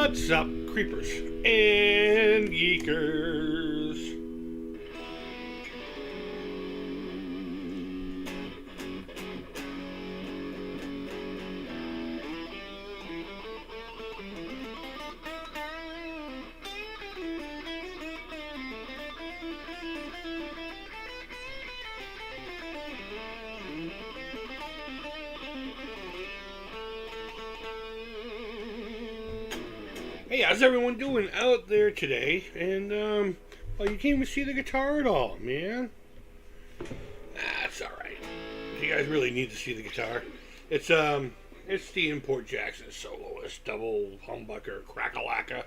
What's up, creepers and geekers? Hey, how's everyone doing out there today? And, well, you can't even see the guitar at all, man. That's alright. You guys really need to see the guitar. It's the Import Jackson soloist, double humbucker, crack-a-lacka.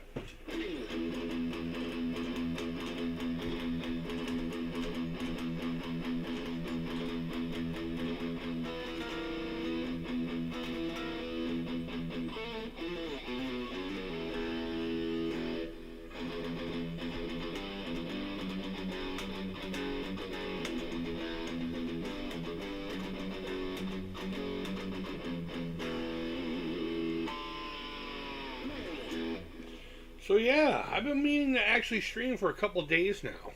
So yeah, I've been meaning to actually stream for a couple days now.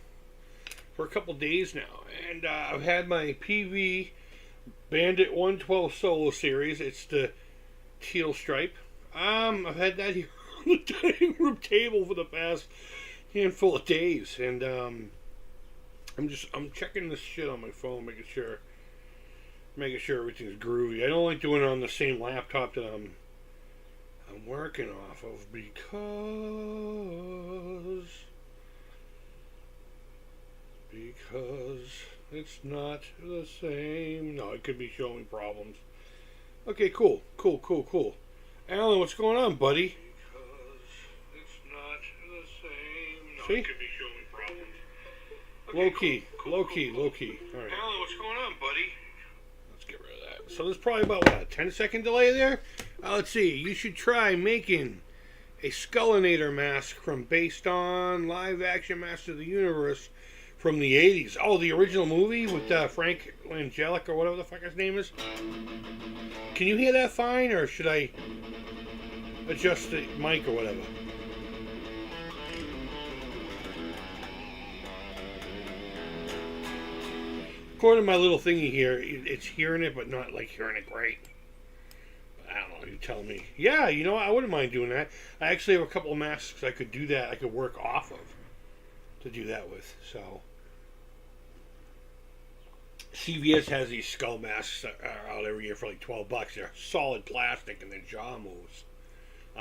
And I've had my PV Bandit 112 solo series. It's the teal stripe. I've had that here on the dining room table for the past handful of days, and I'm checking this shit on my phone, making sure everything's groovy. I don't like doing it on the same laptop that I'm working off of because it's not the same. No, it could be showing me problems. Okay, cool. Alan, what's going on, buddy? Because it's not the same. No, see? It could be showing me problems. Okay, low key. All right. Alan, what's going on, buddy? Let's get rid of that. So there's probably about, what, a 10-second delay there? Let's see. You should try making a Skullinator mask based on live action Master of the Universe from the 80s. Oh, the original movie with Frank Langella or whatever the fuck his name is. Can you hear that fine, or should I adjust the mic or whatever? According to my little thingy here, it's hearing it, but not like hearing it great. I don't know, you tell me. Yeah, you know, I wouldn't mind doing that. I actually have a couple of masks I could do that, I could work off of to do that with. So, CVS has these skull masks out every year for like $12. They're solid plastic and their jaw moves.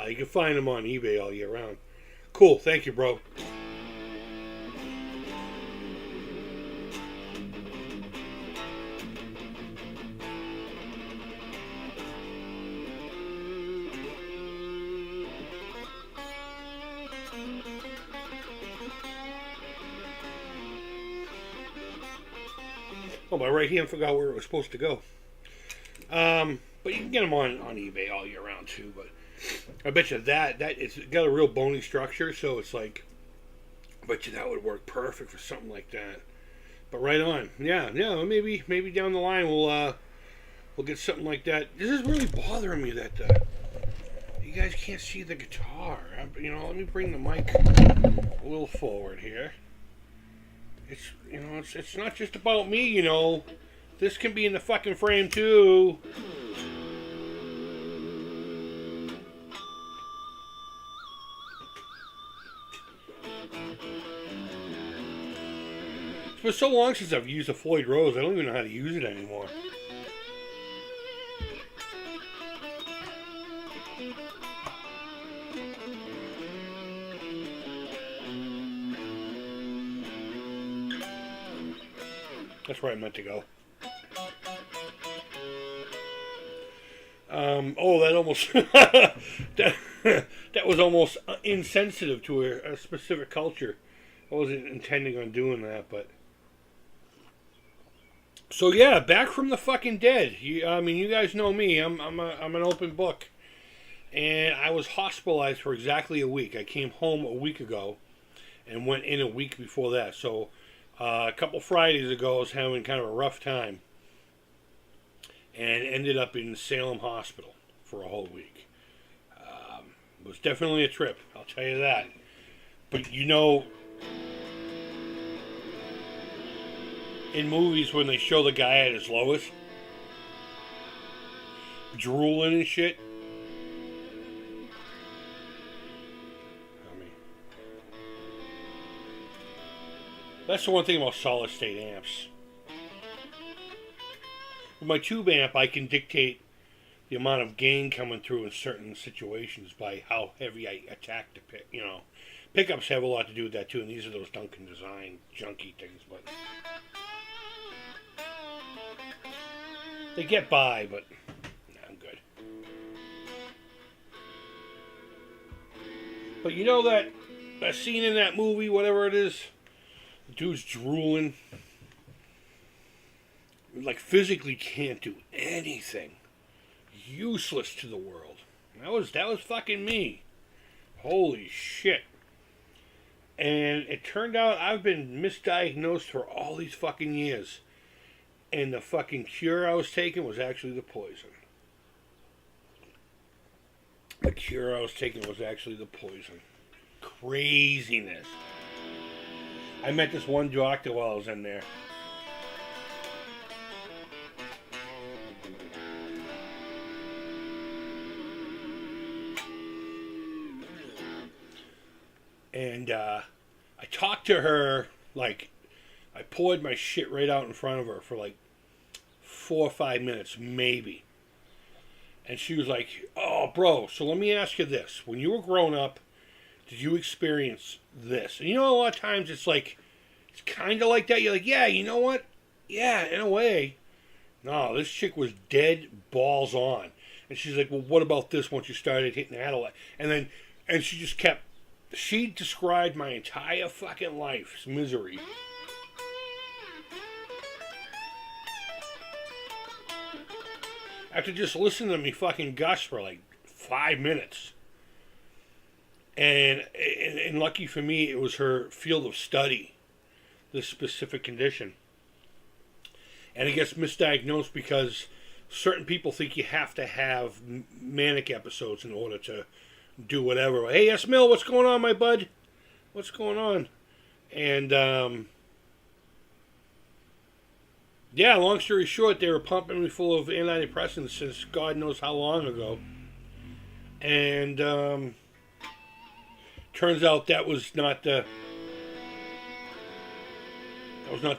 You can find them on eBay all year round. Cool, thank you, bro. Oh, my right hand forgot where it was supposed to go. But you can get them on eBay all year round too. But I bet you that it's got a real bony structure, so it's like, I bet you that would work perfect for something like that. But right on, yeah. Maybe down the line we'll get something like that. This is really bothering me that you guys can't see the guitar. Let me bring the mic a little forward here. It's not just about me, This can be in the fucking frame too. It's been so long since I've used a Floyd Rose, I don't even know how to use it anymore. That's where I meant to go. That almost that was almost insensitive to a specific culture. I wasn't intending on doing that, but so yeah, back from the fucking dead. You guys know me. I'm an open book, and I was hospitalized for exactly a week. I came home a week ago, and went in a week before that. So. A couple Fridays ago, I was having kind of a rough time and ended up in Salem Hospital for a whole week. It was definitely a trip, I'll tell you that. But you know, in movies when they show the guy at his lowest, drooling and shit. I mean, that's the one thing about solid state amps. With my tube amp, I can dictate the amount of gain coming through in certain situations by how heavy I attack the pick. You know, pickups have a lot to do with that too, and these are those Duncan Design junky things, but they get by. But I'm good. But you know that scene in that movie, whatever it is, the dude's drooling, like physically can't do anything. Useless to the world. That was fucking me. Holy shit. And it turned out I've been misdiagnosed for all these fucking years. And the fucking cure I was taking was actually the poison. The cure I was taking was actually the poison. Craziness. I met this one doctor while I was in there. And I talked to her, like, I poured my shit right out in front of her for like 4 or 5 minutes, maybe. And she was like, oh, bro, so let me ask you this. When you were growing up, did you experience this? And you know, a lot of times it's like, it's kind of like that. You're like, yeah, you know what? Yeah, in a way. No, this chick was dead balls on. And she's like, well, what about this once you started hitting Adelaide? And she just kept, she described my entire fucking life's misery. After just listening to me fucking gush for like 5 minutes. And lucky for me, it was her field of study, this specific condition. And it gets misdiagnosed because certain people think you have to have manic episodes in order to do whatever. Hey, S. Mill, what's going on, my bud? What's going on? And, yeah, long story short, they were pumping me full of antidepressants since God knows how long ago. And, turns out that was not the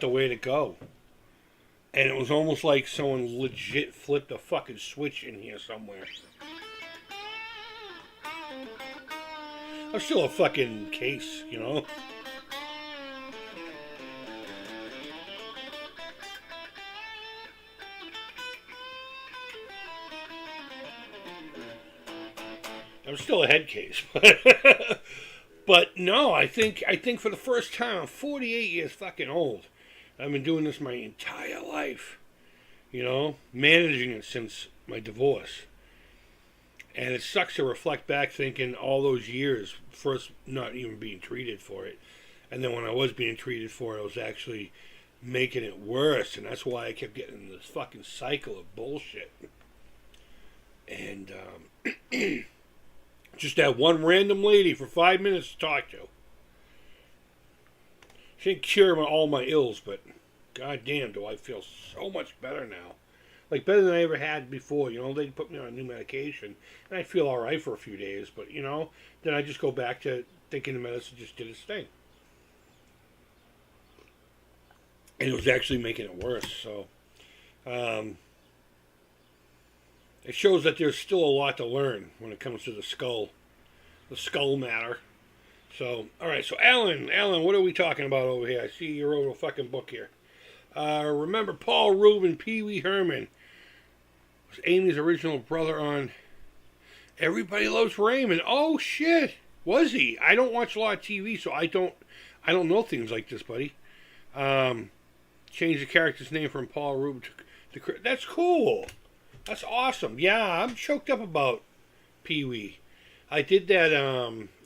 way to go. And it was almost like someone legit flipped a fucking switch in here somewhere. I'm still a fucking case, you know? I'm still a head case. But no, I think for the first time, I'm 48 years fucking old. I've been doing this my entire life. You know? Managing it since my divorce. And it sucks to reflect back thinking all those years, first not even being treated for it. And then when I was being treated for it, I was actually making it worse. And that's why I kept getting in this fucking cycle of bullshit. And just that one random lady for 5 minutes to talk to. She didn't cure all my ills, but goddamn, do I feel so much better now. Like, better than I ever had before. You know, they put me on a new medication, and I feel alright for a few days, but, you know, then I just go back to thinking the medicine just did its thing. And it was actually making it worse, so. It shows that there's still a lot to learn when it comes to the skull matter. So, alright, so Alan, what are we talking about over here? I see you wrote a fucking book here. Remember Paul Rubin, Pee Wee Herman was Amy's original brother on Everybody Loves Raymond. Oh shit, was he? I don't watch a lot of TV, so I don't know things like this, buddy. Changed the character's name from Paul Rubin to that's cool. That's awesome. Yeah, I'm choked up about Pee Wee. I did that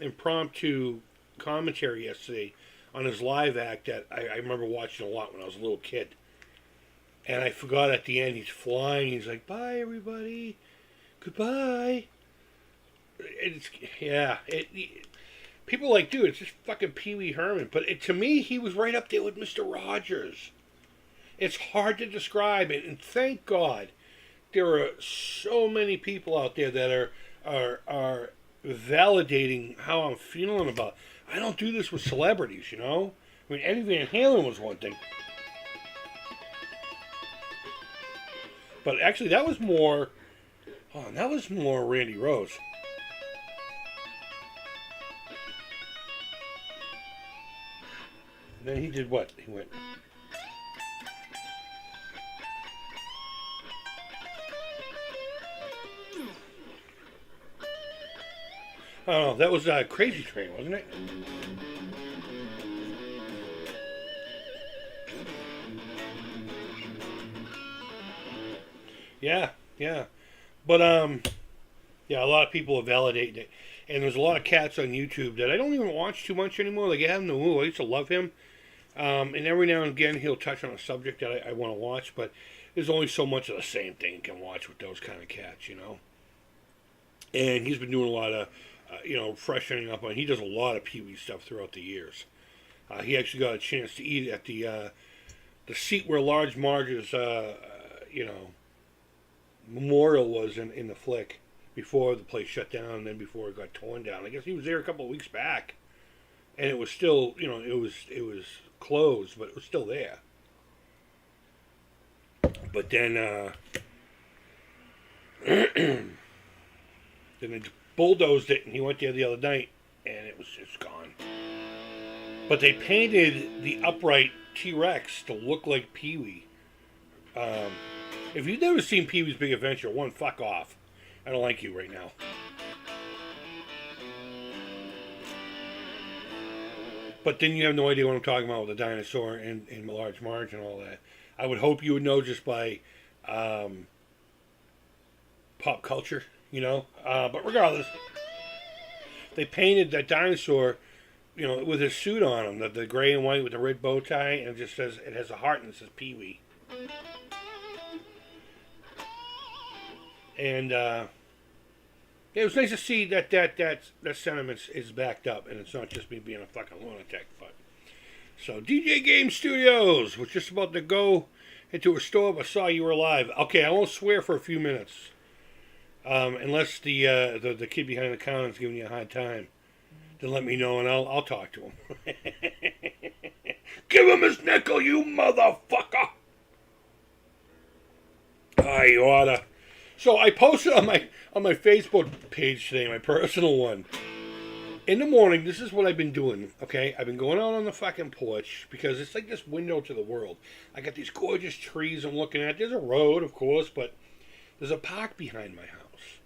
impromptu commentary yesterday on his live act that I remember watching a lot when I was a little kid. And I forgot at the end he's flying. He's like, bye, everybody. Goodbye. it's yeah. People are like, dude, it's just fucking Pee Wee Herman. But to me, he was right up there with Mister Rogers. It's hard to describe it, and thank God there are so many people out there that are validating how I'm feeling about it. I don't do this with celebrities, you know. I mean, Eddie Van Halen was one thing, but actually that was more. Oh, that was more Randy Rose. And then he did what? He went. Oh, that was Crazy Train, wasn't it? Yeah, yeah. But yeah, a lot of people have validated it, and there's a lot of cats on YouTube that I don't even watch too much anymore. Like Adam Newell, I used to love him, and every now and again he'll touch on a subject that I want to watch, but there's only so much of the same thing you can watch with those kind of cats, you know. And he's been doing a lot of, freshening up on. He does a lot of Pee Wee stuff throughout the years. He actually got a chance to eat at the seat where Large Marge's, memorial was in the flick before the place shut down and then before it got torn down. I guess he was there a couple of weeks back, and it was still, it was closed, but it was still there. But then, then they bulldozed it, and he went there the other night, and it was just gone. But they painted the upright T-Rex to look like Pee Wee. If you've never seen Pee Wee's Big Adventure, one, fuck off. I don't like you right now. But then you have no idea what I'm talking about with the dinosaur and Large Marge and all that. I would hope you would know just by pop culture, you know. But regardless, they painted that dinosaur, with his suit on him, the gray and white with the red bow tie, and it just says, it has a heart and it says Pee Wee. And it was nice to see that sentiment is backed up, and it's not just me being a fucking lunatic. But so DJ Game Studios was just about to go into a store, but saw you were live. Okay, I won't swear for a few minutes, unless the kid behind the counter is giving you a hard time. Then let me know, and I'll talk to him. Give him his nickel, you motherfucker! You oughta. So I posted on my Facebook page today, my personal one. In the morning, this is what I've been doing, okay? I've been going out on the fucking porch because it's like this window to the world. I got these gorgeous trees I'm looking at. There's a road, of course, but there's a park behind my house.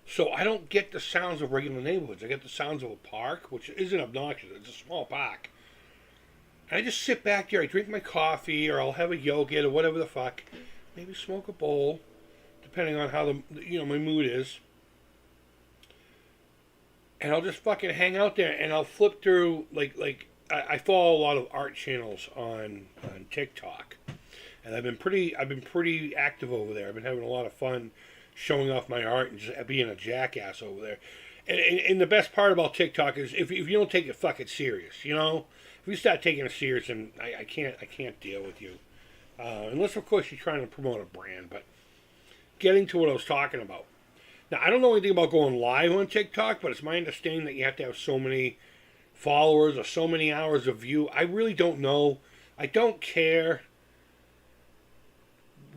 So I don't get the sounds of regular neighborhoods. I get the sounds of a park, which isn't obnoxious. It's a small park. And I just sit back there. I drink my coffee, or I'll have a yogurt, or whatever the fuck. Maybe smoke a bowl, depending on how my mood is. And I'll just fucking hang out there, and I'll flip through I follow a lot of art channels on TikTok, and I've been pretty active over there. I've been having a lot of fun showing off my art and just being a jackass over there. And the best part about TikTok is if you don't take it fucking serious, you know. If you start taking it serious, and I can't deal with you, unless of course you're trying to promote a brand. But getting to what I was talking about. Now, I don't know anything about going live on TikTok, but it's my understanding that you have to have so many followers or so many hours of view. I really don't know. I don't care.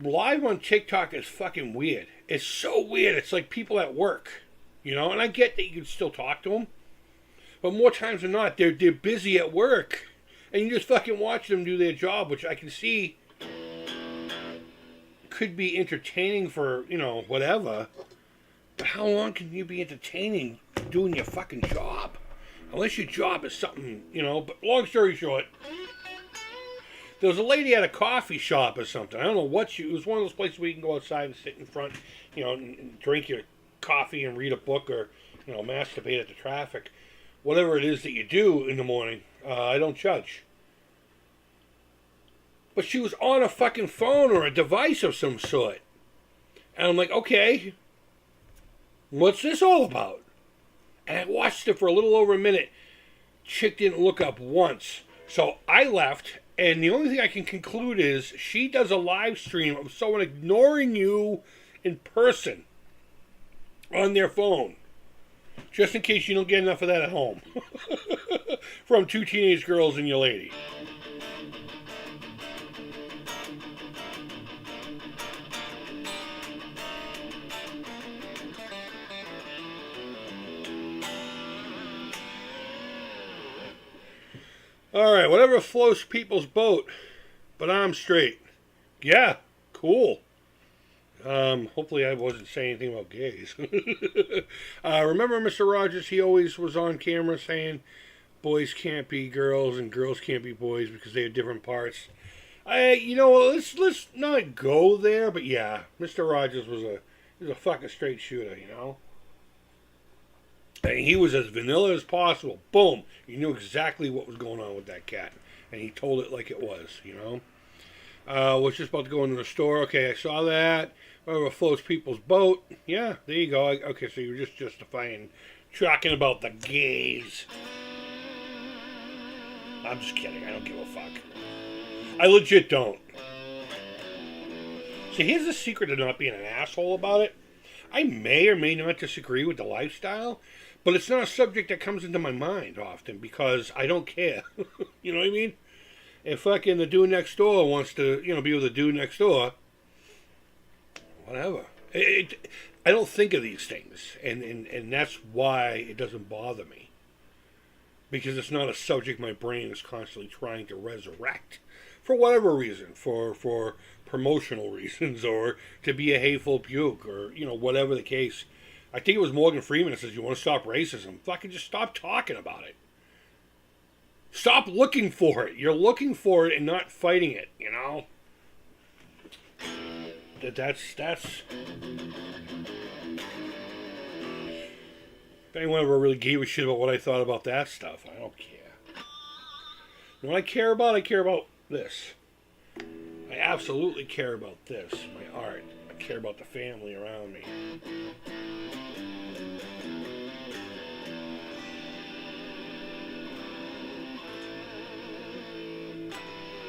Live on TikTok is fucking weird. It's so weird. It's like people at work, and I get that you can still talk to them, but more times than not, they're busy at work, and you just fucking watch them do their job, which I can see could be entertaining for, whatever. But how long can you be entertaining doing your fucking job? Unless your job is something, But long story short, there was a lady at a coffee shop or something. I don't know what it was one of those places where you can go outside and sit in front, and drink your coffee and read a book or, masturbate at the traffic. Whatever it is that you do in the morning, I don't judge. But she was on a fucking phone or a device of some sort. And I'm like, okay, what's this all about? And I watched it for a little over a minute. Chick didn't look up once. So I left, and the only thing I can conclude is she does a live stream of someone ignoring you in person on their phone. Just in case you don't get enough of that at home. From two teenage girls and your lady. Alright, whatever floats people's boat, but I'm straight. Yeah, cool. Hopefully I wasn't saying anything about gays. Remember Mr. Rogers, he always was on camera saying boys can't be girls and girls can't be boys because they have different parts. Let's not go there, but yeah, Mr. Rogers was a fucking straight shooter, you know? And he was as vanilla as possible. Boom. You knew exactly what was going on with that cat. And he told it like it was, you know? Was just about to go into the store. Okay, I saw that. Whatever floats people's boat. Yeah, there you go. Okay, so you were just justifying talking about the gays. I'm just kidding. I don't give a fuck. I legit don't. See, here's the secret to not being an asshole about it. I may or may not disagree with the lifestyle, but it's not a subject that comes into my mind often because I don't care. You know what I mean? If fucking the dude next door wants to, be with the dude next door, whatever. I don't think of these things, and that's why it doesn't bother me. Because it's not a subject my brain is constantly trying to resurrect. For whatever reason. For promotional reasons, or to be a hateful puke, or, whatever the case. I think it was Morgan Freeman that says, you want to stop racism? Fucking just stop talking about it. Stop looking for it. You're looking for it and not fighting it, you know? That's... If anyone ever really gave a shit about what I thought about that stuff, I don't care. And what I care about this. I absolutely care about this, my art. I care about the family around me.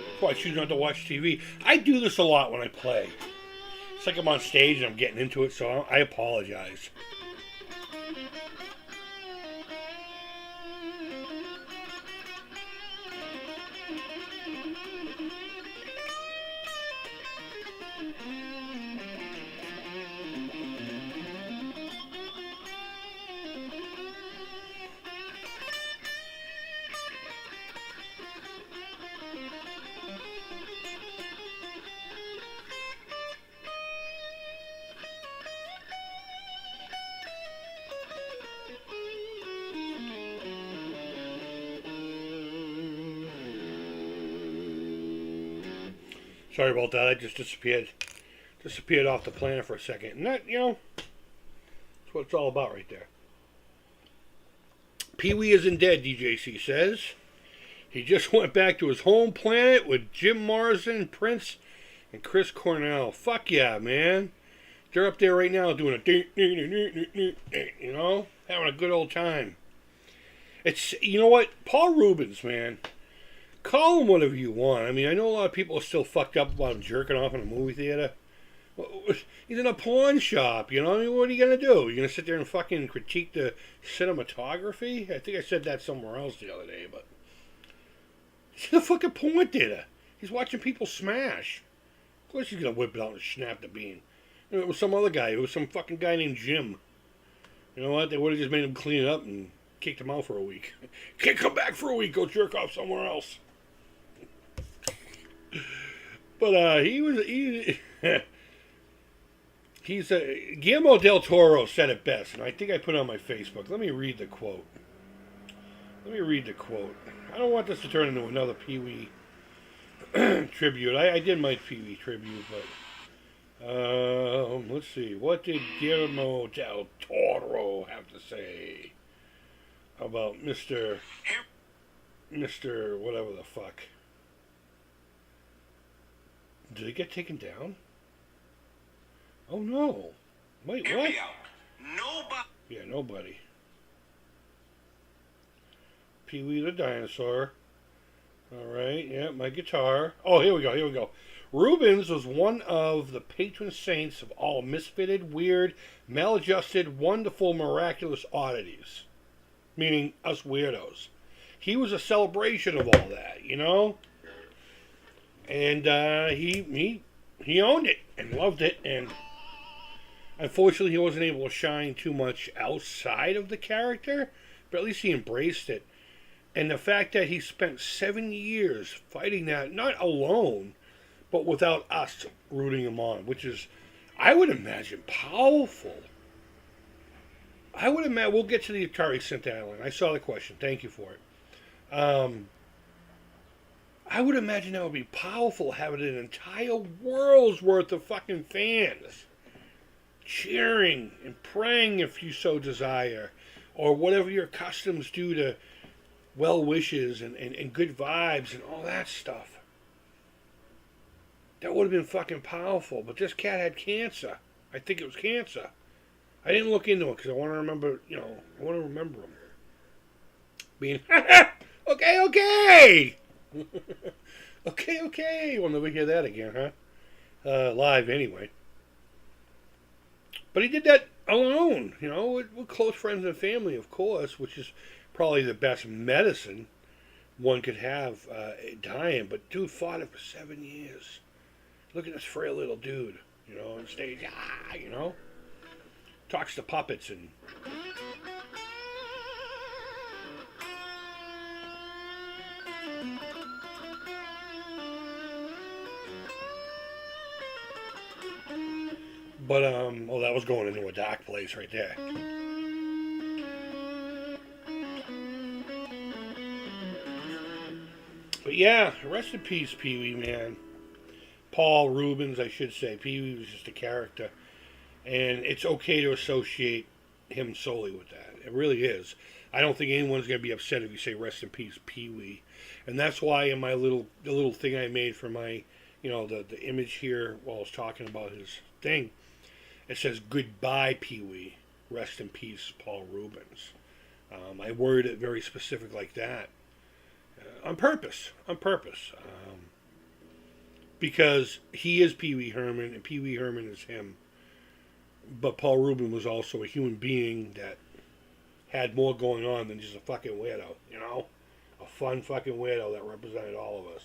That's why I choose not to watch TV. I do this a lot when I play. It's like I'm on stage and I'm getting into it, so I apologize. Sorry about that. I just disappeared off the planet for a second. And that, that's what it's all about right there. Pee-wee isn't dead, DJC says. He just went back to his home planet with Jim Morrison, Prince, and Chris Cornell. Fuck yeah, man. They're up there right now doing a having a good old time. It's, you know what? Paul Rubens, man. Call him whatever you want. I mean, I know a lot of people are still fucked up about him jerking off in a movie theater. He's in a pawn shop, I mean, what are you going to do? You're going to sit there and fucking critique the cinematography? I think I said that somewhere else the other day, but... He's in a fucking pawn theater. He's watching people smash. Of course he's going to whip it out and snap the bean. It was some other guy. It was some fucking guy named Jim. You know what? They would have just made him clean it up and kicked him out for a week. Can't come back for a week. Go jerk off somewhere else. But he's Guillermo del Toro said it best, and I think I put it on my Facebook. Let me read the quote. I don't want this to turn into another Pee-wee tribute. I did my Pee-wee tribute, but let's see. What did Guillermo del Toro have to say about Mr. whatever the fuck? Did it get taken down? Oh no. Wait, what? Nobody. Yeah, nobody. Pee-wee the dinosaur. All right, yeah, my guitar. Oh, here we go, here we go. Rubens was one of the patron saints of all misfitted, weird, maladjusted, wonderful, miraculous oddities. Meaning us weirdos. He was a celebration of all that, you know? And he owned it and loved it, and unfortunately he wasn't able to shine too much outside of the character, but at least he embraced it. And the fact that he spent 7 years fighting that, not alone, but without us rooting him on, which is, I would imagine, powerful. I would imagine, we'll get to the Atari Synth Island. I saw the question. Thank you for it. I would imagine that would be powerful, having an entire world's worth of fucking fans cheering and praying if you so desire, or whatever your customs do to well wishes and good vibes and all that stuff. That would have been fucking powerful. But this cat had cancer. I think it was cancer. I didn't look into it because I want to remember, I want to remember him being, okay. Okay. We'll never hear that again, huh? Live anyway. But he did that alone, with close friends and family, of course, which is probably the best medicine one could have dying. But dude fought it for 7 years. Look at this frail little dude, on stage, talks to puppets and... But, that was going into a dark place right there. But yeah, rest in peace, Pee-wee, man. Paul Rubens, I should say. Pee-wee was just a character. And it's okay to associate him solely with that. It really is. I don't think anyone's going to be upset if you say rest in peace, Pee-wee. And that's why in my the little thing I made for my, the image here while I was talking about his thing, it says, goodbye, Pee-wee. Rest in peace, Paul Rubens. I worded it very specific like that. On purpose. Because he is Pee-wee Herman, and Pee-wee Herman is him. But Paul Rubin was also a human being that had more going on than just a fucking weirdo, A fun fucking weirdo that represented all of us.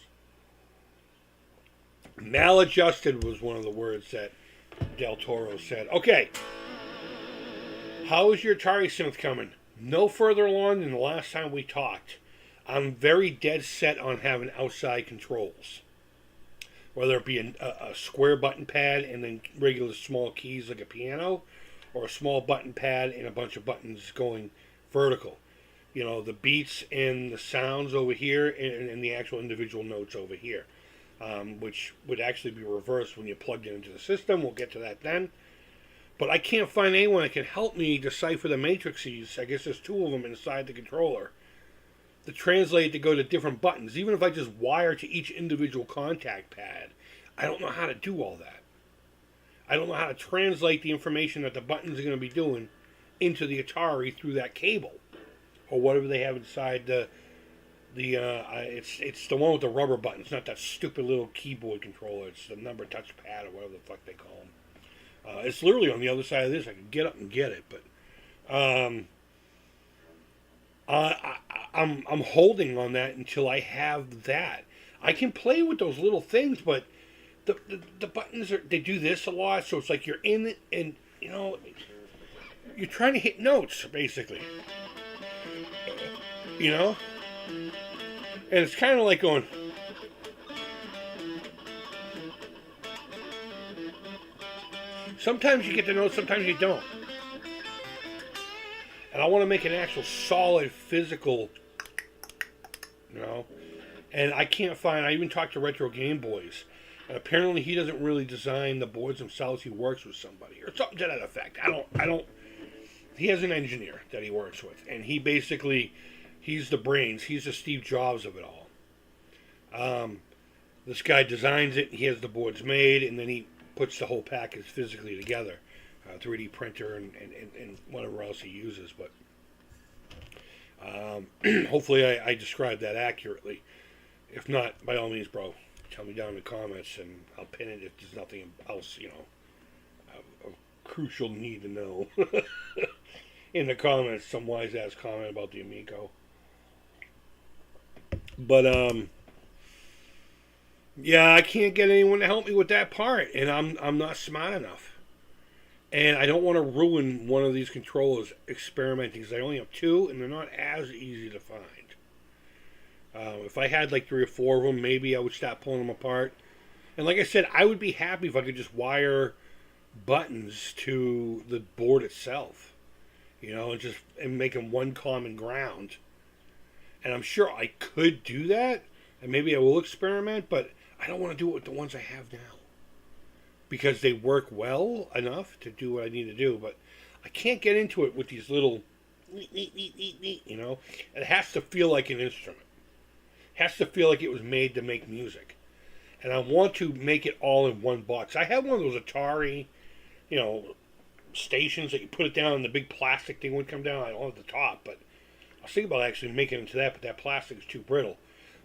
Maladjusted was one of the words that Del Toro said. Okay. How is your Atari Synth coming? No further along than the last time we talked. I'm very dead set on having outside controls. Whether it be a square button pad and then regular small keys like a piano, or a small button pad and a bunch of buttons going vertical. The beats and the sounds over here and the actual individual notes over here. Which would actually be reversed when you plugged it into the system. We'll get to that then. But I can't find anyone that can help me decipher the matrices. I guess there's 2 of them inside the controller. To translate to go to different buttons. Even if I just wire to each individual contact pad, I don't know how to do all that. I don't know how to translate the information that the buttons are going to be doing into the Atari through that cable. Or whatever they have inside it's the one with the rubber buttons, not that stupid little keyboard controller. It's the number touchpad or whatever the fuck they call them. It's literally on the other side of this. I can get up and get it, but I'm holding on that until I have that. I can play with those little things, but the buttons they do this a lot, so it's like you're in it and you're trying to hit notes basically. And it's kind of like going... Sometimes you get the notes, sometimes you don't. And I want to make an actual solid physical, And I can't find... I even talked to Retro Game Boys. And apparently he doesn't really design the boards themselves. He works with somebody. Or something to that effect. I don't... He has an engineer that he works with. And he basically... He's the brains. He's the Steve Jobs of it all. This guy designs it. He has the boards made, and then he puts the whole package physically together. 3D printer and whatever else he uses. But Hopefully I described that accurately. If not, by all means, bro, tell me down in the comments and I'll pin it if there's nothing else, of crucial need to know. In the comments, some wise ass comment about the Amico. But yeah, I can't get anyone to help me with that part, and I'm not smart enough. And I don't want to ruin one of these controllers experimenting because I only have two, and they're not as easy to find. If I had like three or four of them, maybe I would stop pulling them apart. And like I said, I would be happy if I could just wire buttons to the board itself, and make them one common ground. And I'm sure I could do that, and maybe I will experiment, but I don't want to do it with the ones I have now because they work well enough to do what I need to do. But I can't get into it with these little, It has to feel like an instrument. It has to feel like it was made to make music. And I want to make it all in one box. I have one of those Atari, stations that you put it down and the big plastic thing would come down. I don't have the top, but I was thinking about actually making it into that, but that plastic is too brittle.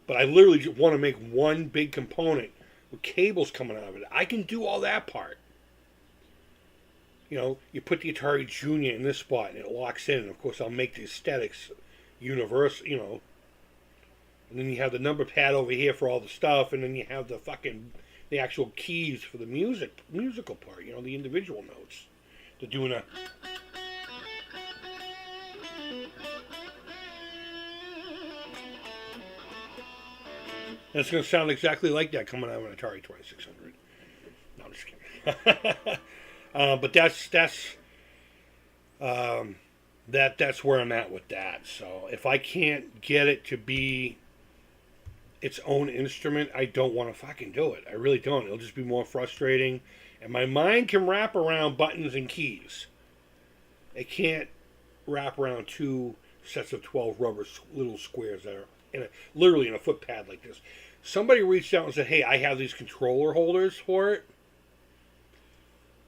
But I literally just want to make one big component with cables coming out of it. I can do all that part. You put the Atari Junior in this spot and it locks in. And of course, I'll make the aesthetics universal, And then you have the number pad over here for all the stuff, and then you have the actual keys for the musical part, the individual notes. They're doing a... And it's going to sound exactly like that coming out of an Atari 2600. No, I'm just kidding. But that's where I'm at with that. So if I can't get it to be its own instrument, I don't want to fucking do it. I really don't. It'll just be more frustrating. And my mind can wrap around buttons and keys. It can't wrap around two sets of 12 rubber little squares that are literally in a foot pad like this. Somebody reached out and said, hey, I have these controller holders for it.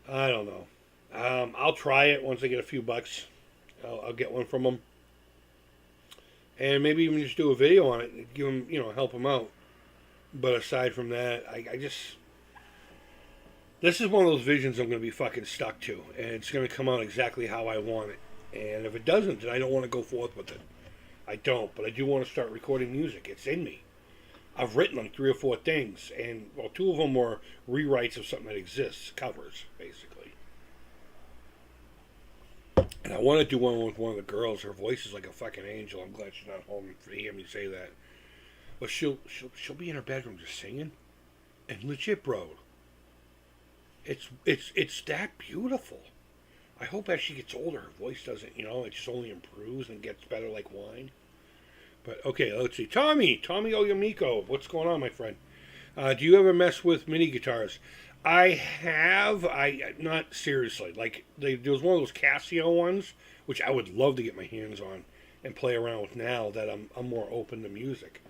I don't know. I'll try it once I get a few bucks. I'll get one from them. And maybe even just do a video on it and give them, help them out. But aside from that, I just... This is one of those visions I'm going to be fucking stuck to. And it's going to come out exactly how I want it. And if it doesn't, then I don't want to go forth with it. I don't. But I do want to start recording music. It's in me. I've written like 3 or 4 things. And, 2 of them were rewrites of something that exists. Covers, basically. And I want to do one with one of the girls. Her voice is like a fucking angel. I'm glad she's not home to hear me say that. But she'll be in her bedroom just singing. And legit, bro. It's that beautiful. I hope as she gets older, her voice doesn't, it just only improves and gets better like wine. But, okay, let's see. Tommy Oyamiko, what's going on, my friend? Do you ever mess with mini guitars? I have. Not seriously. Like, there was one of those Casio ones, which I would love to get my hands on and play around with now that I'm more open to music.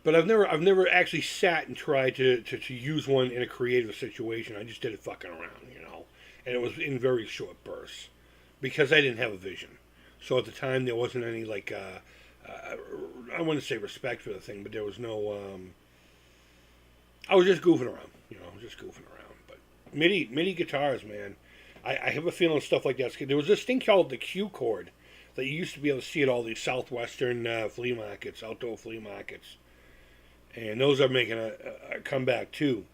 But I've never actually sat and tried to use one in a creative situation. I just did it fucking around, and it was in very short bursts because I didn't have a vision. So at the time there wasn't any I wouldn't say respect for the thing, but there was no. I was just goofing around, But MIDI guitars, man, I have a feeling stuff like that. There was this thing called the Q chord that you used to be able to see at all these southwestern flea markets, outdoor flea markets. And those are making a comeback too.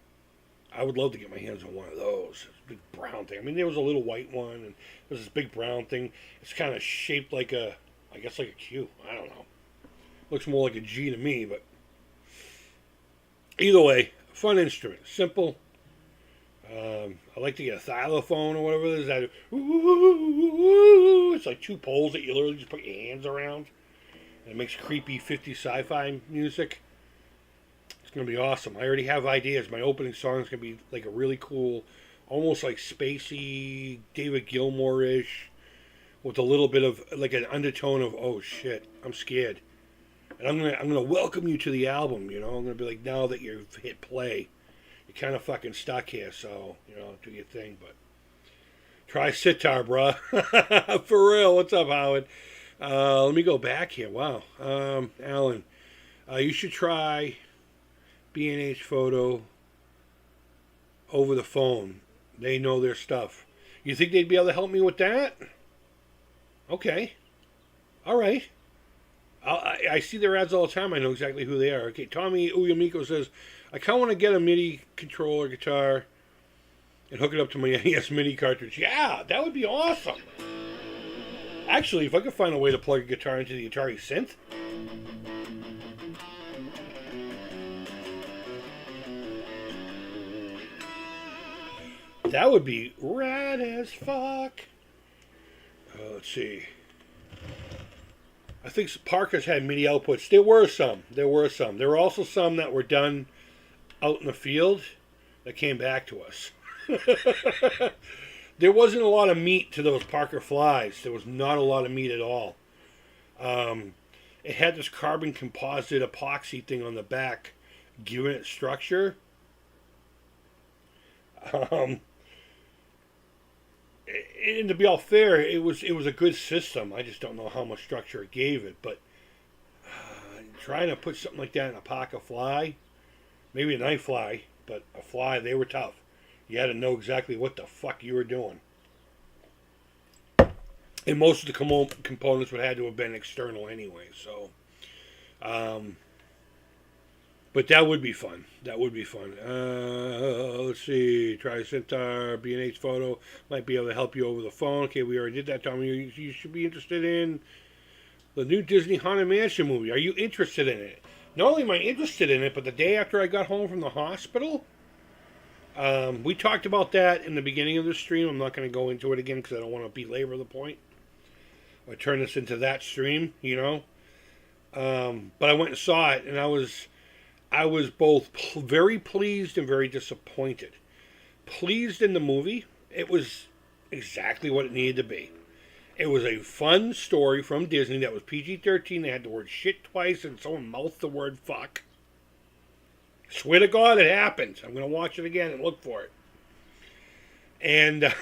I would love to get my hands on one of those. Big brown thing. I mean, there was a little white one, and there's this big brown thing. It's kind of shaped like I guess like a Q. I don't know. Looks more like a G to me, but either way, fun instrument. Simple. I like to get a xylophone or whatever it is. It's like 2 poles that you literally just put your hands around. And it makes creepy 50s sci-fi music. It's going to be awesome. I already have ideas. My opening song is going to be like a really cool, almost like spacey, David Gilmour-ish, with a little bit of like an undertone of, oh shit, I'm scared. And I'm gonna welcome you to the album, I'm gonna be like, now that you've hit play, you're kind of fucking stuck here, so, do your thing. But Try sitar, bruh. For real. What's up, Howard? Let me go back here. Wow. Alan, you should try B&H Photo over the phone. They know their stuff. You think they'd be able to help me with that? Okay. All right. I see their ads all the time. I know exactly who they are. Okay, Tommy Uyamiko says, I kind of want to get a MIDI controller guitar and hook it up to my NES MIDI cartridge. Yeah, that would be awesome. Actually, if I could find a way to plug a guitar into the Atari synth. That would be rad as fuck. Let's see. I think Parker's had MIDI outputs. There were some. There were also some that were done out in the field that came back to us. There wasn't a lot of meat to those Parker flies. There was not a lot of meat at all. It had this carbon composite epoxy thing on the back, giving it structure. And to be all fair, it was a good system. I just don't know how much structure it gave it. But trying to put something like that in a Parker fly, maybe a night fly, but a fly, they were tough. You had to know exactly what the fuck you were doing. And most of the components would have to have been external anyway. So, but that would be fun. That would be fun. Let's see. Try Centaur, B&H Photo. Might be able to help you over the phone. Okay, we already did that, Tommy. You should be interested in the new Disney Haunted Mansion movie. Are you interested in it? Not only am I interested in it, but the day after I got home from the hospital, we talked about that in the beginning of the stream. I'm not going to go into it again because I don't want to belabor the point. I turn this into that stream, you know. But I went and saw it, and I was both very pleased and very disappointed. Pleased in the movie. It was exactly what it needed to be. It was a fun story from Disney that was PG-13. They had the word shit twice and someone mouthed the word fuck. Swear to God it happened. I'm going to watch it again and look for it. And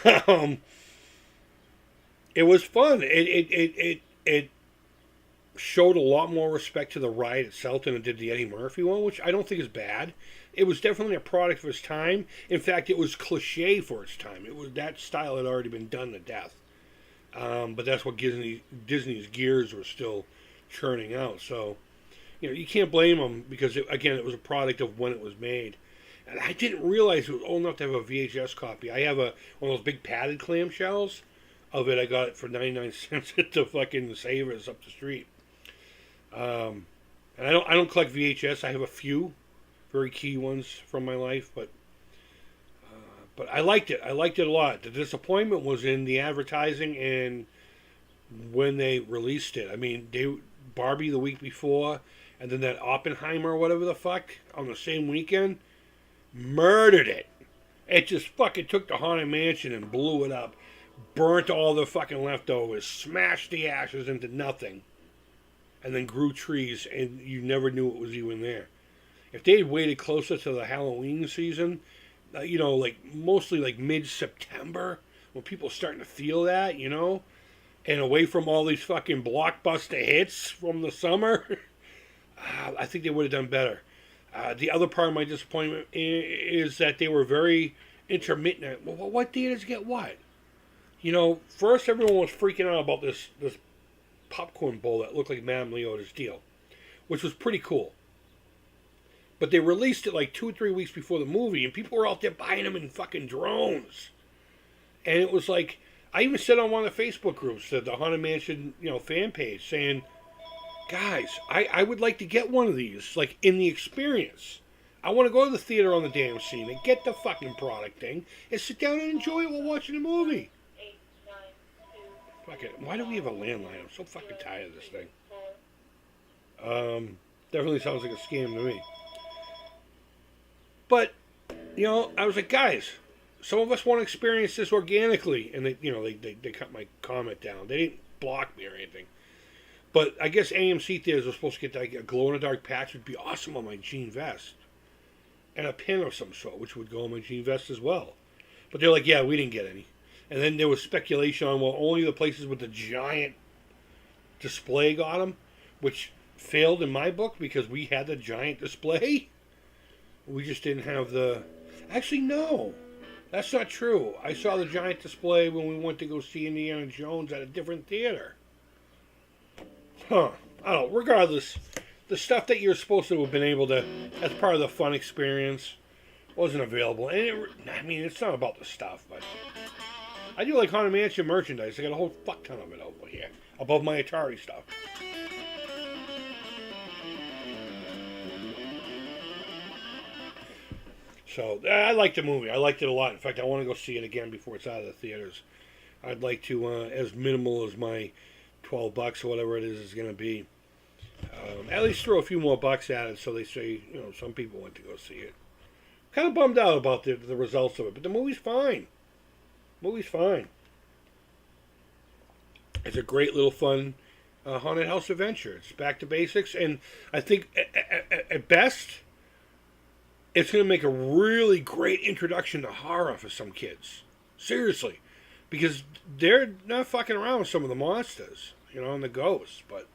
it was fun. It showed a lot more respect to the ride itself than it did the Eddie Murphy one, which I don't think is bad. It was definitely a product of its time. In fact, it was cliche for its time. It was that style had already been done to death. But that's what Disney's gears were still churning out. So, you know, you can't blame them because, it was a product of when it was made. And I didn't realize it was old enough to have a VHS copy. I have one of those big padded clamshells of it. I got it for 99 cents at the fucking Savers up the street. And I don't collect VHS. I have a few very key ones from my life, but I liked it. I liked it a lot. The disappointment was in the advertising and when they released it. I mean, Barbie the week before, and then that Oppenheimer or whatever the fuck on the same weekend murdered it. It just fucking took the Haunted Mansion and blew it up, burnt all the fucking leftovers, smashed the ashes into nothing, and then grew trees, and you never knew it was even there. If they had waited closer to the Halloween season, like mostly like mid-September, when people are starting to feel that, and away from all these fucking blockbuster hits from the summer, I think they would have done better. The other part of my disappointment is that they were very intermittent. Well, what theaters get what? First everyone was freaking out about this popcorn bowl that looked like Madame Leota's deal, which was pretty cool. But they released it like 2 or 3 weeks before the movie, and people were out there buying them in fucking drones. And it was like, I even said on one of the Facebook groups, the Haunted Mansion, fan page, saying, guys, I would like to get one of these, like, in the experience. I want to go to the theater on the damn scene and get the fucking product thing and sit down and enjoy it while watching the movie. Fuck it. Why do we have a landline? I'm so fucking tired of this thing. Definitely sounds like a scam to me. But, I was like, guys, some of us want to experience this organically. And they cut my comment down. They didn't block me or anything. But I guess AMC theaters were supposed to get like a glow-in-the-dark patch. Would be awesome on my jean vest. And a pin of some sort, which would go on my jean vest as well. But they're like, yeah, we didn't get any. And then there was speculation on, well, only the places with the giant display got them, which failed in my book because we had the giant display. We just didn't have the... Actually, no. That's not true. I saw the giant display when we went to go see Indiana Jones at a different theater. Huh. I don't know. Regardless, the stuff that you're supposed to have been able to, as part of the fun experience, wasn't available. And it's not about the stuff, but I do like Haunted Mansion merchandise. I got a whole fuck ton of it over here, above my Atari stuff. So, I liked the movie. I liked it a lot. In fact, I want to go see it again before it's out of the theaters. I'd like to, as minimal as my $12 or whatever it is going to be, at least throw a few more bucks at it so they say, some people went to go see it. Kind of bummed out about the results of it, but the movie's fine. Movie's fine. It's a great little fun haunted house adventure. It's back to basics, and I think at best, it's going to make a really great introduction to horror for some kids. Seriously. Because they're not fucking around with some of the monsters, and the ghosts. But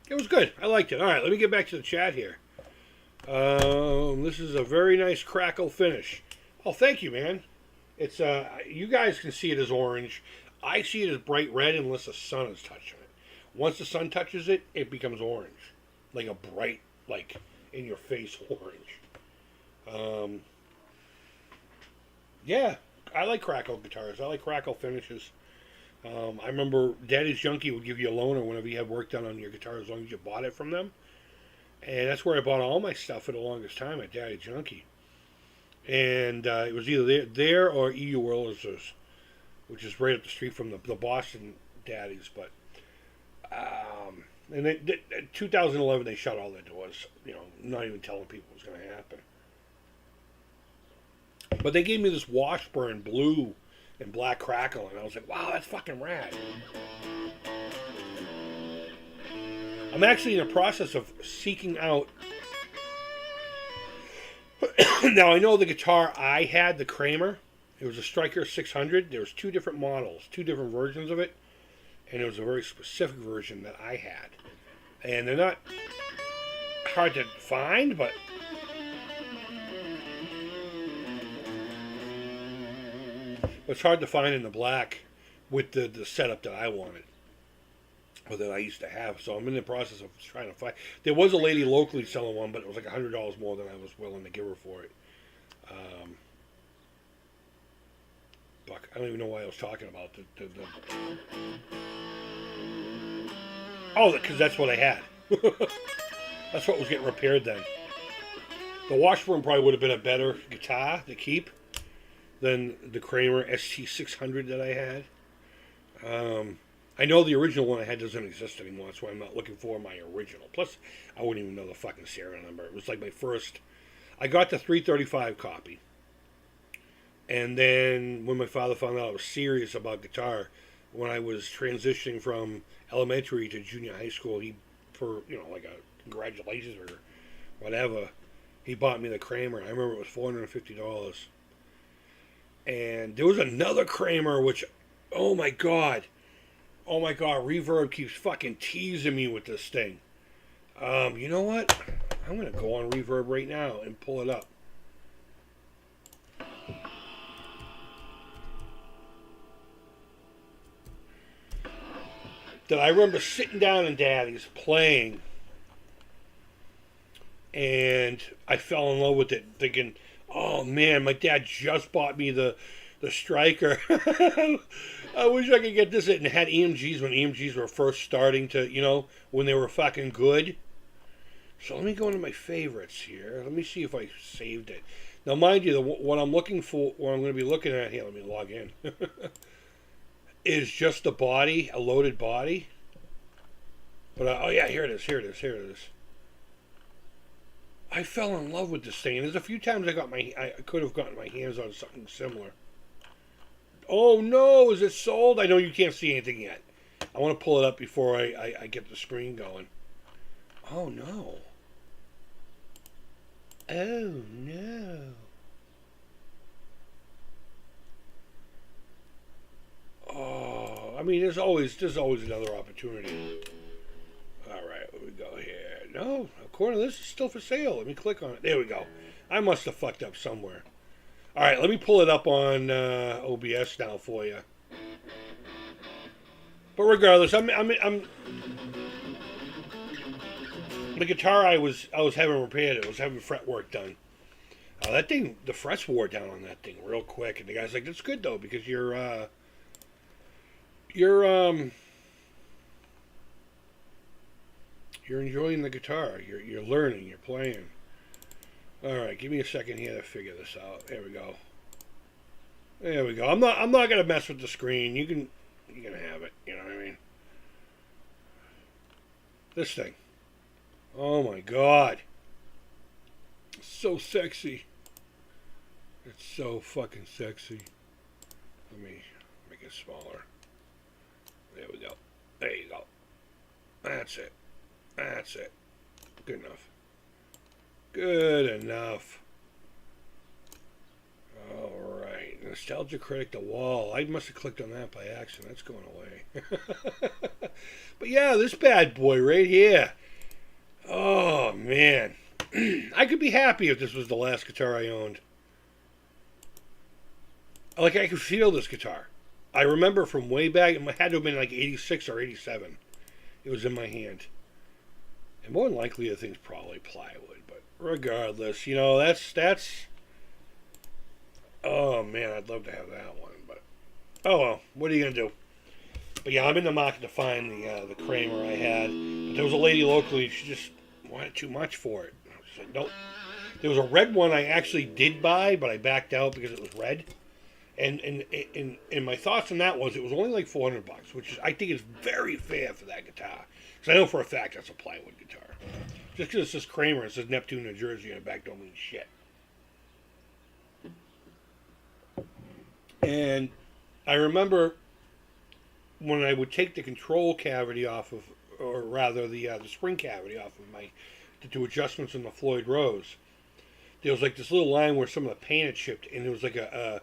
it was good. I liked it. All right, let me get back to the chat here. This is a very nice crackle finish. Oh, thank you, man. It's you guys can see it as orange. I see it as bright red unless the sun is touching it. Once the sun touches it, it becomes orange. Like a bright, in-your-face orange. Yeah, I like crackle guitars. I like crackle finishes. I remember Daddy's Junkie would give you a loaner whenever you had work done on your guitar as long as you bought it from them. And that's where I bought all my stuff for the longest time at Daddy's Junkie. And it was either there or EU Whirlers, which is right up the street from the Boston Daddies. But and in 2011 they shut all their doors. Not even telling people it was going to happen. But they gave me this Washburn blue and black crackle, and I was like, wow, that's fucking rad. I'm actually in the process of seeking out... Now, I know the guitar I had, the Kramer, it was a Striker 600. There was two different models, two different versions of it, and it was a very specific version that I had. And they're not hard to find, but... It's hard to find in the black with the setup that I wanted, or that I used to have. So I'm in the process of trying to find. There was a lady locally selling one, but it was like $100 more than I was willing to give her for it. Fuck, I don't even know why I was talking about Oh, because that's what I had. That's what was getting repaired then. The Washburn probably would have been a better guitar to keep than the Kramer ST600 that I had. I know the original one I had doesn't exist anymore. That's why I'm not looking for my original. Plus, I wouldn't even know the fucking serial number. It was like my first... I got the 335 copy. And then when my father found out I was serious about guitar, when I was transitioning from elementary to junior high school, for like a congratulations or whatever, he bought me the Kramer. I remember it was $450. And there was another Kramer, which, oh my god, Reverb keeps fucking teasing me with this thing. You know what? I'm going to go on Reverb right now and pull it up. That I remember sitting down in Daddy's playing, and I fell in love with it, thinking, oh man, my dad just bought me the Striker. I wish I could get this. And it had EMGs when EMGs were first starting to, when they were fucking good. So let me go into my favorites here. Let me see if I saved it. Now, mind you, what I'm looking for, what I'm going to be looking at here, let me log in, is just the body, a loaded body. But, oh yeah, here it is. I fell in love with this thing, and there's a few times I could have gotten my hands on something similar. Oh no, is it sold? I know you can't see anything yet. I want to pull it up before I get the screen going. Oh no. Oh no. mean, there's always another opportunity. All right, where we go here? No, according to this, it's still for sale. Let me click on it. There we go. I must have fucked up somewhere. All right, let me pull it up on OBS now for you. But regardless, I'm the guitar I was having repaired. I was having fret work done. That thing, the frets wore down on that thing real quick, and the guy's like, "That's good though, because you're enjoying the guitar. You're learning. You're playing." All right, give me a second here to figure this out. There we go. There we go. I'm not gonna mess with the screen. You can have it. You know what I mean? This thing. Oh my God. It's so sexy. It's so fucking sexy. Let me make it smaller. There we go. There you go. That's it. That's it. Good enough. Good enough. Alright. Nostalgia Critic, the wall. I must have clicked on that by accident. That's going away. But yeah, this bad boy right here. Oh, man. I could be happy if this was the last guitar I owned. Like, I could feel this guitar. I remember from way back, it had to have been like 86 or 87. It was in my hand. And more than likely, the thing's probably plywood. But regardless, that's... Oh, man, I'd love to have that one. But, oh, well, what are you going to do? But yeah, I'm in the market to find the Kramer I had. But there was a lady locally, she just wanted too much for it. I was like, nope. There was a red one I actually did buy, but I backed out because it was red. And my thoughts on that was it was only like $400, which I think is very fair for that guitar. Because I know for a fact that's a plywood guitar. Just because it says Kramer, it says Neptune, New Jersey on the back don't mean shit. And I remember when I would take the control cavity off of, or rather the spring cavity off of to do adjustments in the Floyd Rose, there was like this little line where some of the paint had chipped, and there was like a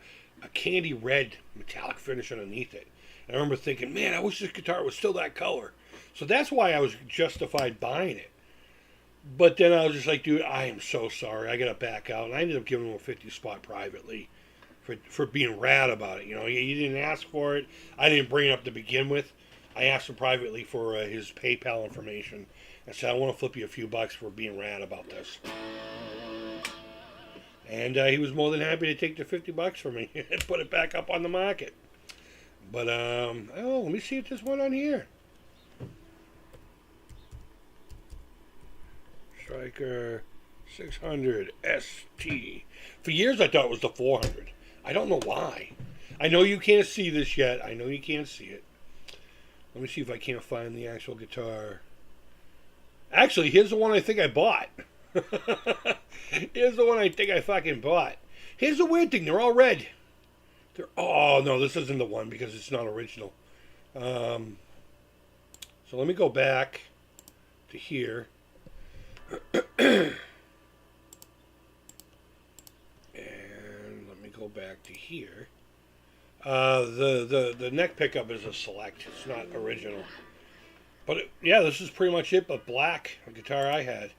candy red metallic finish underneath it. And I remember thinking, man, I wish this guitar was still that color. So that's why I was justified buying it. But then I was just like, dude, I am so sorry. I got to back out. And I ended up giving him a 50 spot privately for being rad about it. He didn't ask for it. I didn't bring it up to begin with. I asked him privately for his PayPal information. I said, I want to flip you a few bucks for being rad about this. And he was more than happy to take the $50 from me and put it back up on the market. But, let me see if there's one on here. Striker 600 ST. For years I thought it was the 400. I don't know why. I know you can't see this yet. I know you can't see it. Let me see if I can't find the actual guitar. Actually, here's the one I think I bought. Here's the one I think I fucking bought. Here's the weird thing. They're all red. Oh, no, this isn't the one because it's not original. So let me go back to here. And let me go back to here. The neck pickup is a select. It's not original. But yeah, this is pretty much it, but black, the guitar I had.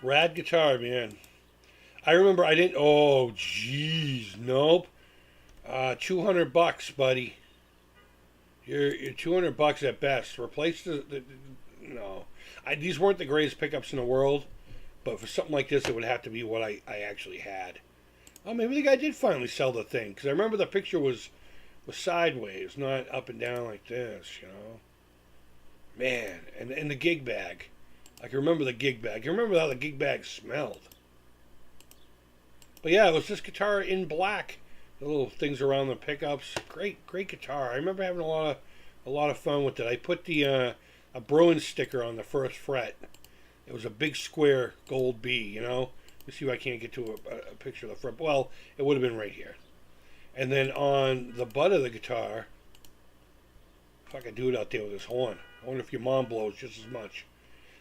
Rad guitar, man. I remember I didn't... Oh, jeez. Nope. $200, buddy. You're $200 at best. Replace the no. These weren't the greatest pickups in the world, but for something like this, it would have to be what I actually had. Oh, maybe the guy did finally sell the thing, because I remember the picture was sideways, not up and down like this, Man, and the gig bag. I can remember the gig bag. I remember how the gig bag smelled. But yeah, it was this guitar in black. The little things around the pickups. Great guitar. I remember having a lot of fun with it. I put a Bruin sticker on the first fret. It was a big square gold B, Let's see if I can't get to a picture of the front. Well, it would have been right here. And then on the butt of the guitar, if I could do it out there with this horn. I wonder if your mom blows just as much.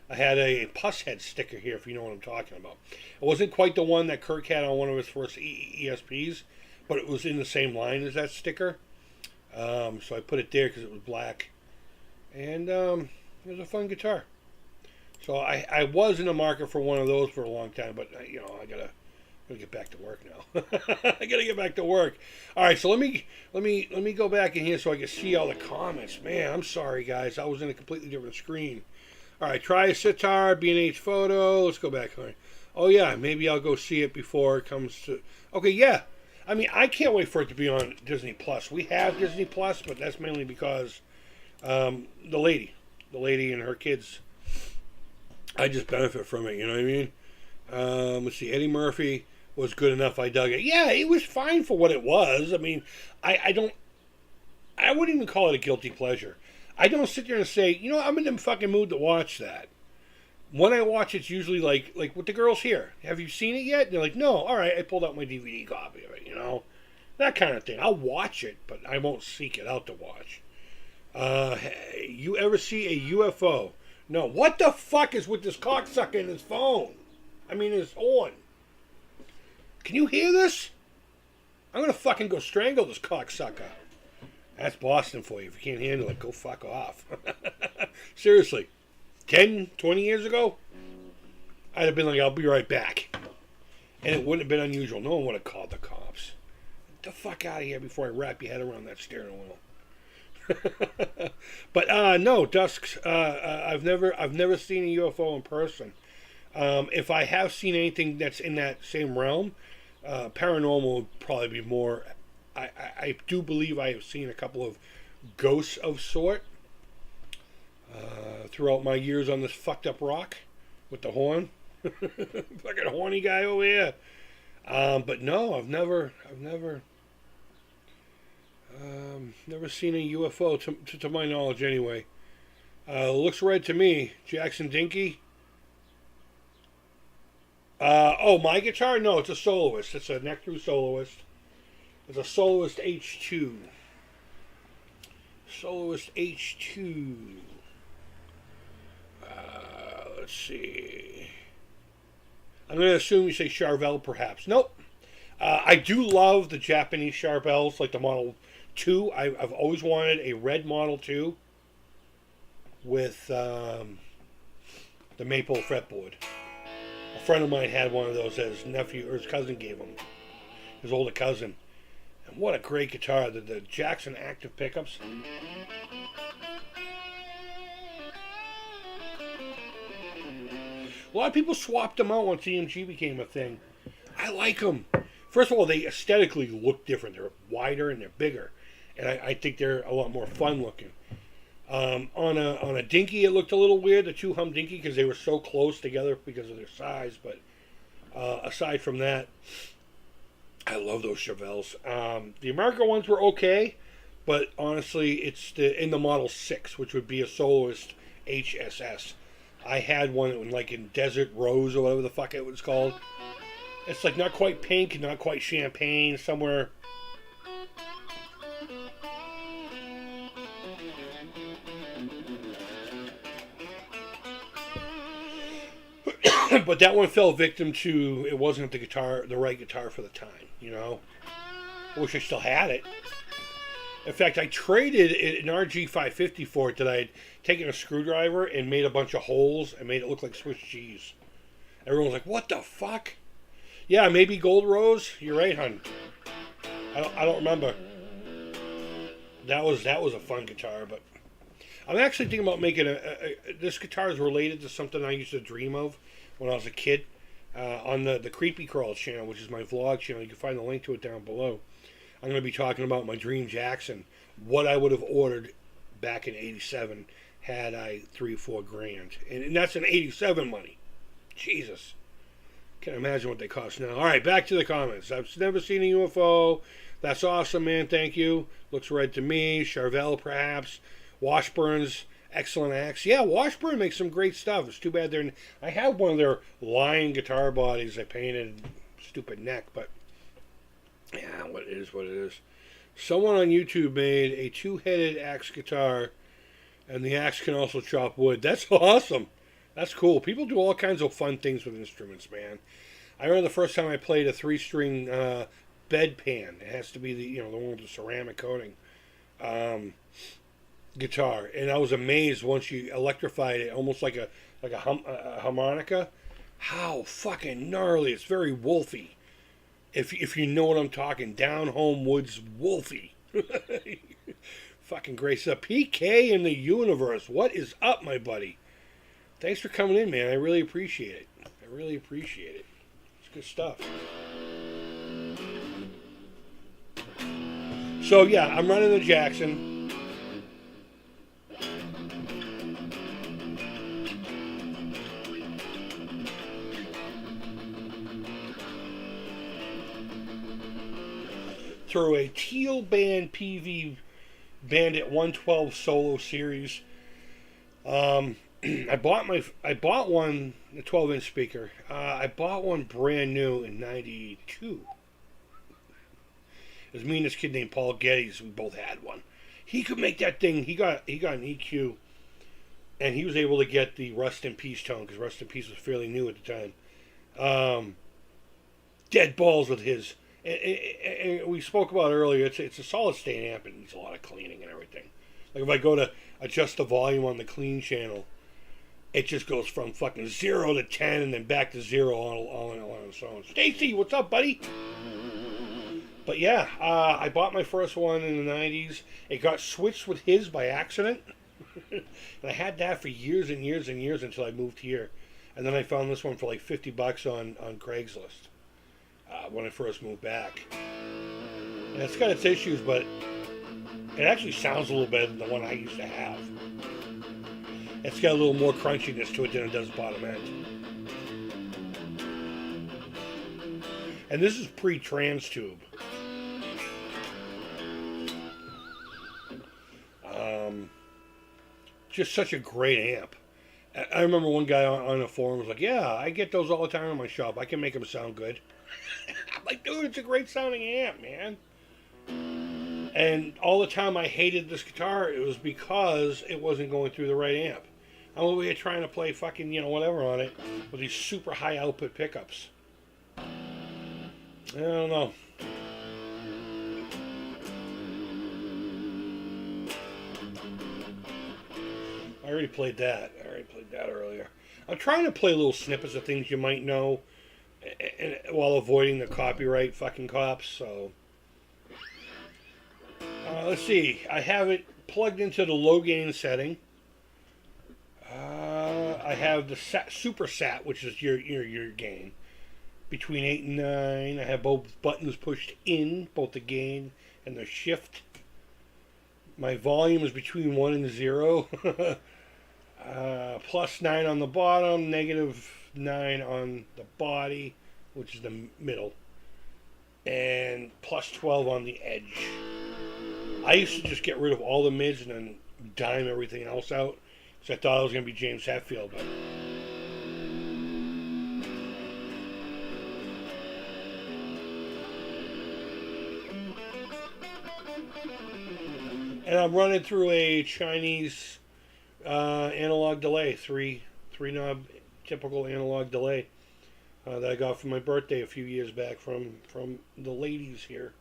I had a pus head sticker here, if you know what I'm talking about. It wasn't quite the one that Kirk had on one of his first ESPs, but it was in the same line as that sticker. So I put it there because it was black. And it was a fun guitar. So I was in the market for one of those for a long time, but I gotta get back to work now. I gotta get back to work. All right, so let me go back in here so I can see all the comments. Man, I'm sorry guys, I was in a completely different screen. All right, try a sitar, B&H photo. Let's go back. All right. Oh yeah, maybe I'll go see it before it comes to. Okay, yeah. I mean, I can't wait for it to be on Disney Plus. We have Disney Plus, but that's mainly because the lady and her kids. I just benefit from it. You know what I mean? Let's see. Eddie Murphy was good enough. I dug it. Yeah, it was fine for what it was. I mean, I wouldn't even call it a guilty pleasure. I don't sit there and say, I'm in the fucking mood to watch that. When I watch, it's usually like with the girls here. Have you seen it yet? And they're like, no. All right, I pulled out my DVD copy of it. That kind of thing. I'll watch it, but I won't seek it out to watch. Hey, you ever see a UFO? No. What the fuck is with this cocksucker in his phone? I mean, his horn. Can you hear this? I'm gonna fucking go strangle this cocksucker. That's Boston for you. If you can't handle it, go fuck off. Seriously. 10, 20 years ago, I'd have been like, I'll be right back. And it wouldn't have been unusual. No one would have called the cops. Get the fuck out of here before I wrap your head around that steering wheel. But no, Dusks. I've never seen a UFO in person. If I have seen anything that's in that same realm, paranormal would probably be more. I do believe I have seen a couple of ghosts of sort throughout my years on this fucked up rock with the horn. Fucking horny guy over here. But no, I've never seen a UFO to my knowledge anyway. Looks red to me. Jackson Dinky. My guitar? No, it's a soloist. It's a neck through soloist. It's a Soloist H2. Soloist H2. Let's see. I'm going to assume you say Charvel, perhaps. Nope. I do love the Japanese Charvels, like the Model 2. I've always wanted a red Model 2 with the maple fretboard. A friend of mine had one of those that his nephew or his cousin gave him. His older cousin. And what a great guitar. The Jackson active pickups. A lot of people swapped them out once EMG became a thing. I like them. First of all, they aesthetically look different. They're wider and they're bigger. And I think they're a lot more fun looking. On a Dinky, it looked a little weird, the two Hum Dinky, because they were so close together because of their size. But aside from that, I love those Chevelles. The America ones were okay, but honestly, it's in the Model 6, which would be a Soloist HSS. I had one in Desert Rose or whatever the fuck it was called. It's like not quite pink, not quite champagne, somewhere. But that one fell victim to it wasn't the right guitar for the time, I wish I still had it. In fact, I traded an RG550 for it that I had taken a screwdriver and made a bunch of holes and made it look like Swiss cheese. Everyone was like, what the fuck? Yeah, maybe Gold Rose. You're right, hon. I don't remember. That was a fun guitar, but I'm actually thinking about making this guitar is related to something I used to dream of when I was a kid. On the Creepy Crawl channel, which is my vlog channel. You can find the link to it down below. I'm going to be talking about my dream Jackson, what I would have ordered back in '87 had I $3-4 grand, and that's in '87 money. Jesus, can't imagine what they cost now. All right, back to the comments. I've never seen a UFO. That's awesome, man. Thank you. Looks red to me. Charvel, perhaps. Washburn's excellent axe. Yeah, Washburn makes some great stuff. It's too bad I have one of their line guitar bodies I painted. Stupid neck, but yeah, what it is. Someone on YouTube made a two-headed axe guitar, and the axe can also chop wood. That's awesome. That's cool. People do all kinds of fun things with instruments, man. I remember the first time I played a 3-string bedpan. It has to be the the one with the ceramic coating guitar. And I was amazed once you electrified it, almost like a harmonica. How fucking gnarly! It's very wolfy. If you know what I'm talking, down home woods wolfy. Fucking great stuff. PK in the universe. What is up, my buddy? Thanks for coming in, man. I really appreciate it. I really appreciate it. It's good stuff. So yeah, I'm running the Jackson. Through a Teal Band PV Bandit 112 solo series. I bought one, a 12-inch speaker. I bought one brand new in '92. It was me and this kid named Paul Geddes. We both had one. He could make that thing. He got an EQ, and he was able to get the Rust in Peace tone, because Rust in Peace was fairly new at the time. Dead balls with his. And we spoke about it earlier. It's a solid state amp. It needs a lot of cleaning and everything. Like if I go to adjust the volume on the clean channel, it just goes from fucking 0 to 10 and then back to 0 all on its own. Stacy, what's up, buddy? But yeah, I bought my first one in the 90s. It got switched with his by accident. And I had that for years and years and years until I moved here. And then I found this one for like $50 on Craigslist when I first moved back. And it's got its issues, but it actually sounds a little better than the one I used to have. It's got a little more crunchiness to it than it does bottom end. And this is pre-trans tube. Just such a great amp. I remember one guy on the forum was like, yeah, I get those all the time in my shop. I can make them sound good. I'm like, dude, it's a great sounding amp, man. And all the time I hated this guitar, it was because it wasn't going through the right amp. I'm over here trying to play fucking, whatever on it with these super high output pickups. I don't know. I already played that. Earlier. I'm trying to play little snippets of things you might know while avoiding the copyright fucking cops, so... let's see. I have it plugged into the low gain setting. I have the super sat, which is your gain, between 8 and 9. I have both buttons pushed in, both the gain and the shift. My volume is between 1 and 0. Plus 9 on the bottom, negative 9 on the body, which is the middle, and plus 12 on the edge. I used to just get rid of all the mids and then dime everything else out, because I thought I was going to be James Hetfield, but... And I'm running through a Chinese analog delay, three knob typical analog delay that I got for my birthday a few years back from the ladies here.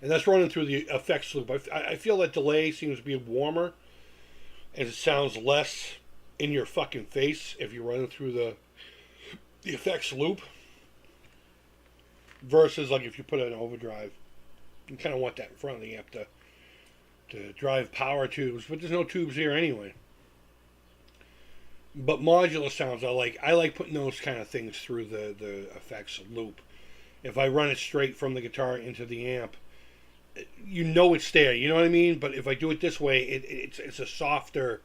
And that's running through the effects loop. I feel that delay seems to be warmer, and it sounds less in your fucking face if you're running through the effects loop, versus like if you put it in overdrive. You kind of want that in front of the amp to drive power tubes, but there's no tubes here anyway. But modular sounds, I like putting those kind of things through the effects loop. If I run it straight from the guitar into the amp, it's there, you know what I mean? But if I do it this way, it's a softer,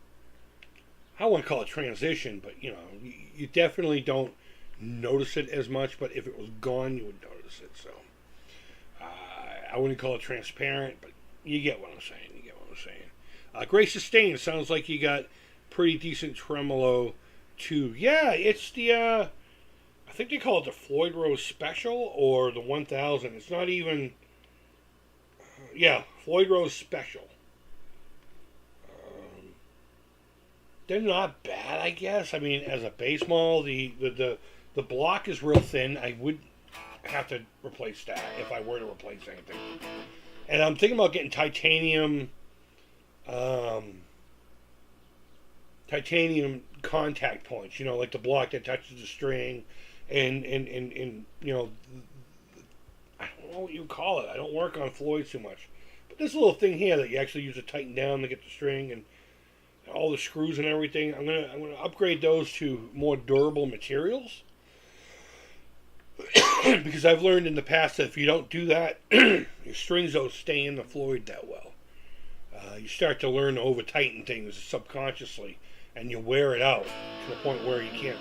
I don't want to call it transition, but you definitely don't notice it as much, but if it was gone, you would notice it. So I wouldn't call it transparent, but you get what I'm saying. Great sustain. Sounds like you got pretty decent tremolo too. Yeah, it's the I think they call it the Floyd Rose Special or the 1000. It's not even. Floyd Rose Special. They're not bad, I guess. I mean, as a bass model, the block is real thin. I would have to replace that if I were to replace anything. And I'm thinking about getting titanium contact points, like the block that touches the string, and I don't know what you call it. I don't work on Floyd too much, but this little thing here that you actually use to tighten down to get the string and all the screws and everything. I'm gonna upgrade those to more durable materials because I've learned in the past that if you don't do that, your strings don't stay in the Floyd that well. You start to learn to over tighten things subconsciously, and you wear it out to the point where you can't,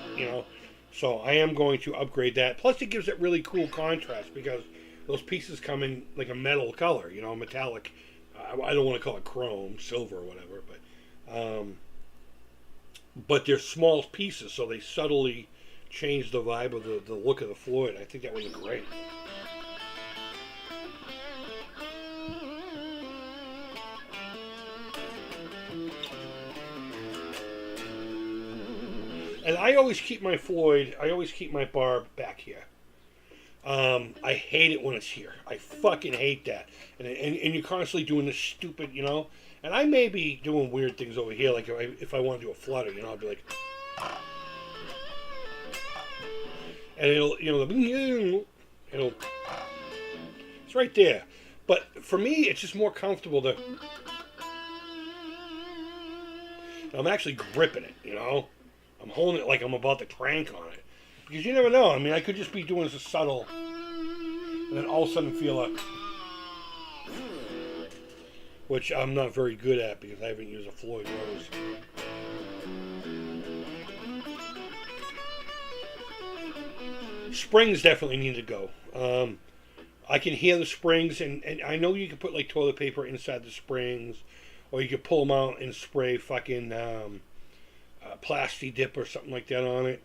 So I am going to upgrade that. Plus, it gives it really cool contrast because those pieces come in like a metal color, metallic. I don't want to call it chrome, silver, or whatever, but they're small pieces, so they subtly change the vibe of the look of the Floyd. I think that would look great. And I always keep my bar back here. I hate it when it's here. I fucking hate that. And you're constantly doing this stupid, And I may be doing weird things over here, like if I want to do a flutter, I'll be like... And it'll... It's right there. But for me, it's just more comfortable to... I'm actually gripping it, I'm holding it like I'm about to crank on it. Because you never know. I mean, I could just be doing this subtle, and then all of a sudden feel a... Which I'm not very good at because I haven't used a Floyd Rose. Springs definitely need to go. I can hear the springs, and I know you can put like toilet paper inside the springs, or you can pull them out and spray fucking Plasti Dip or something like that on it.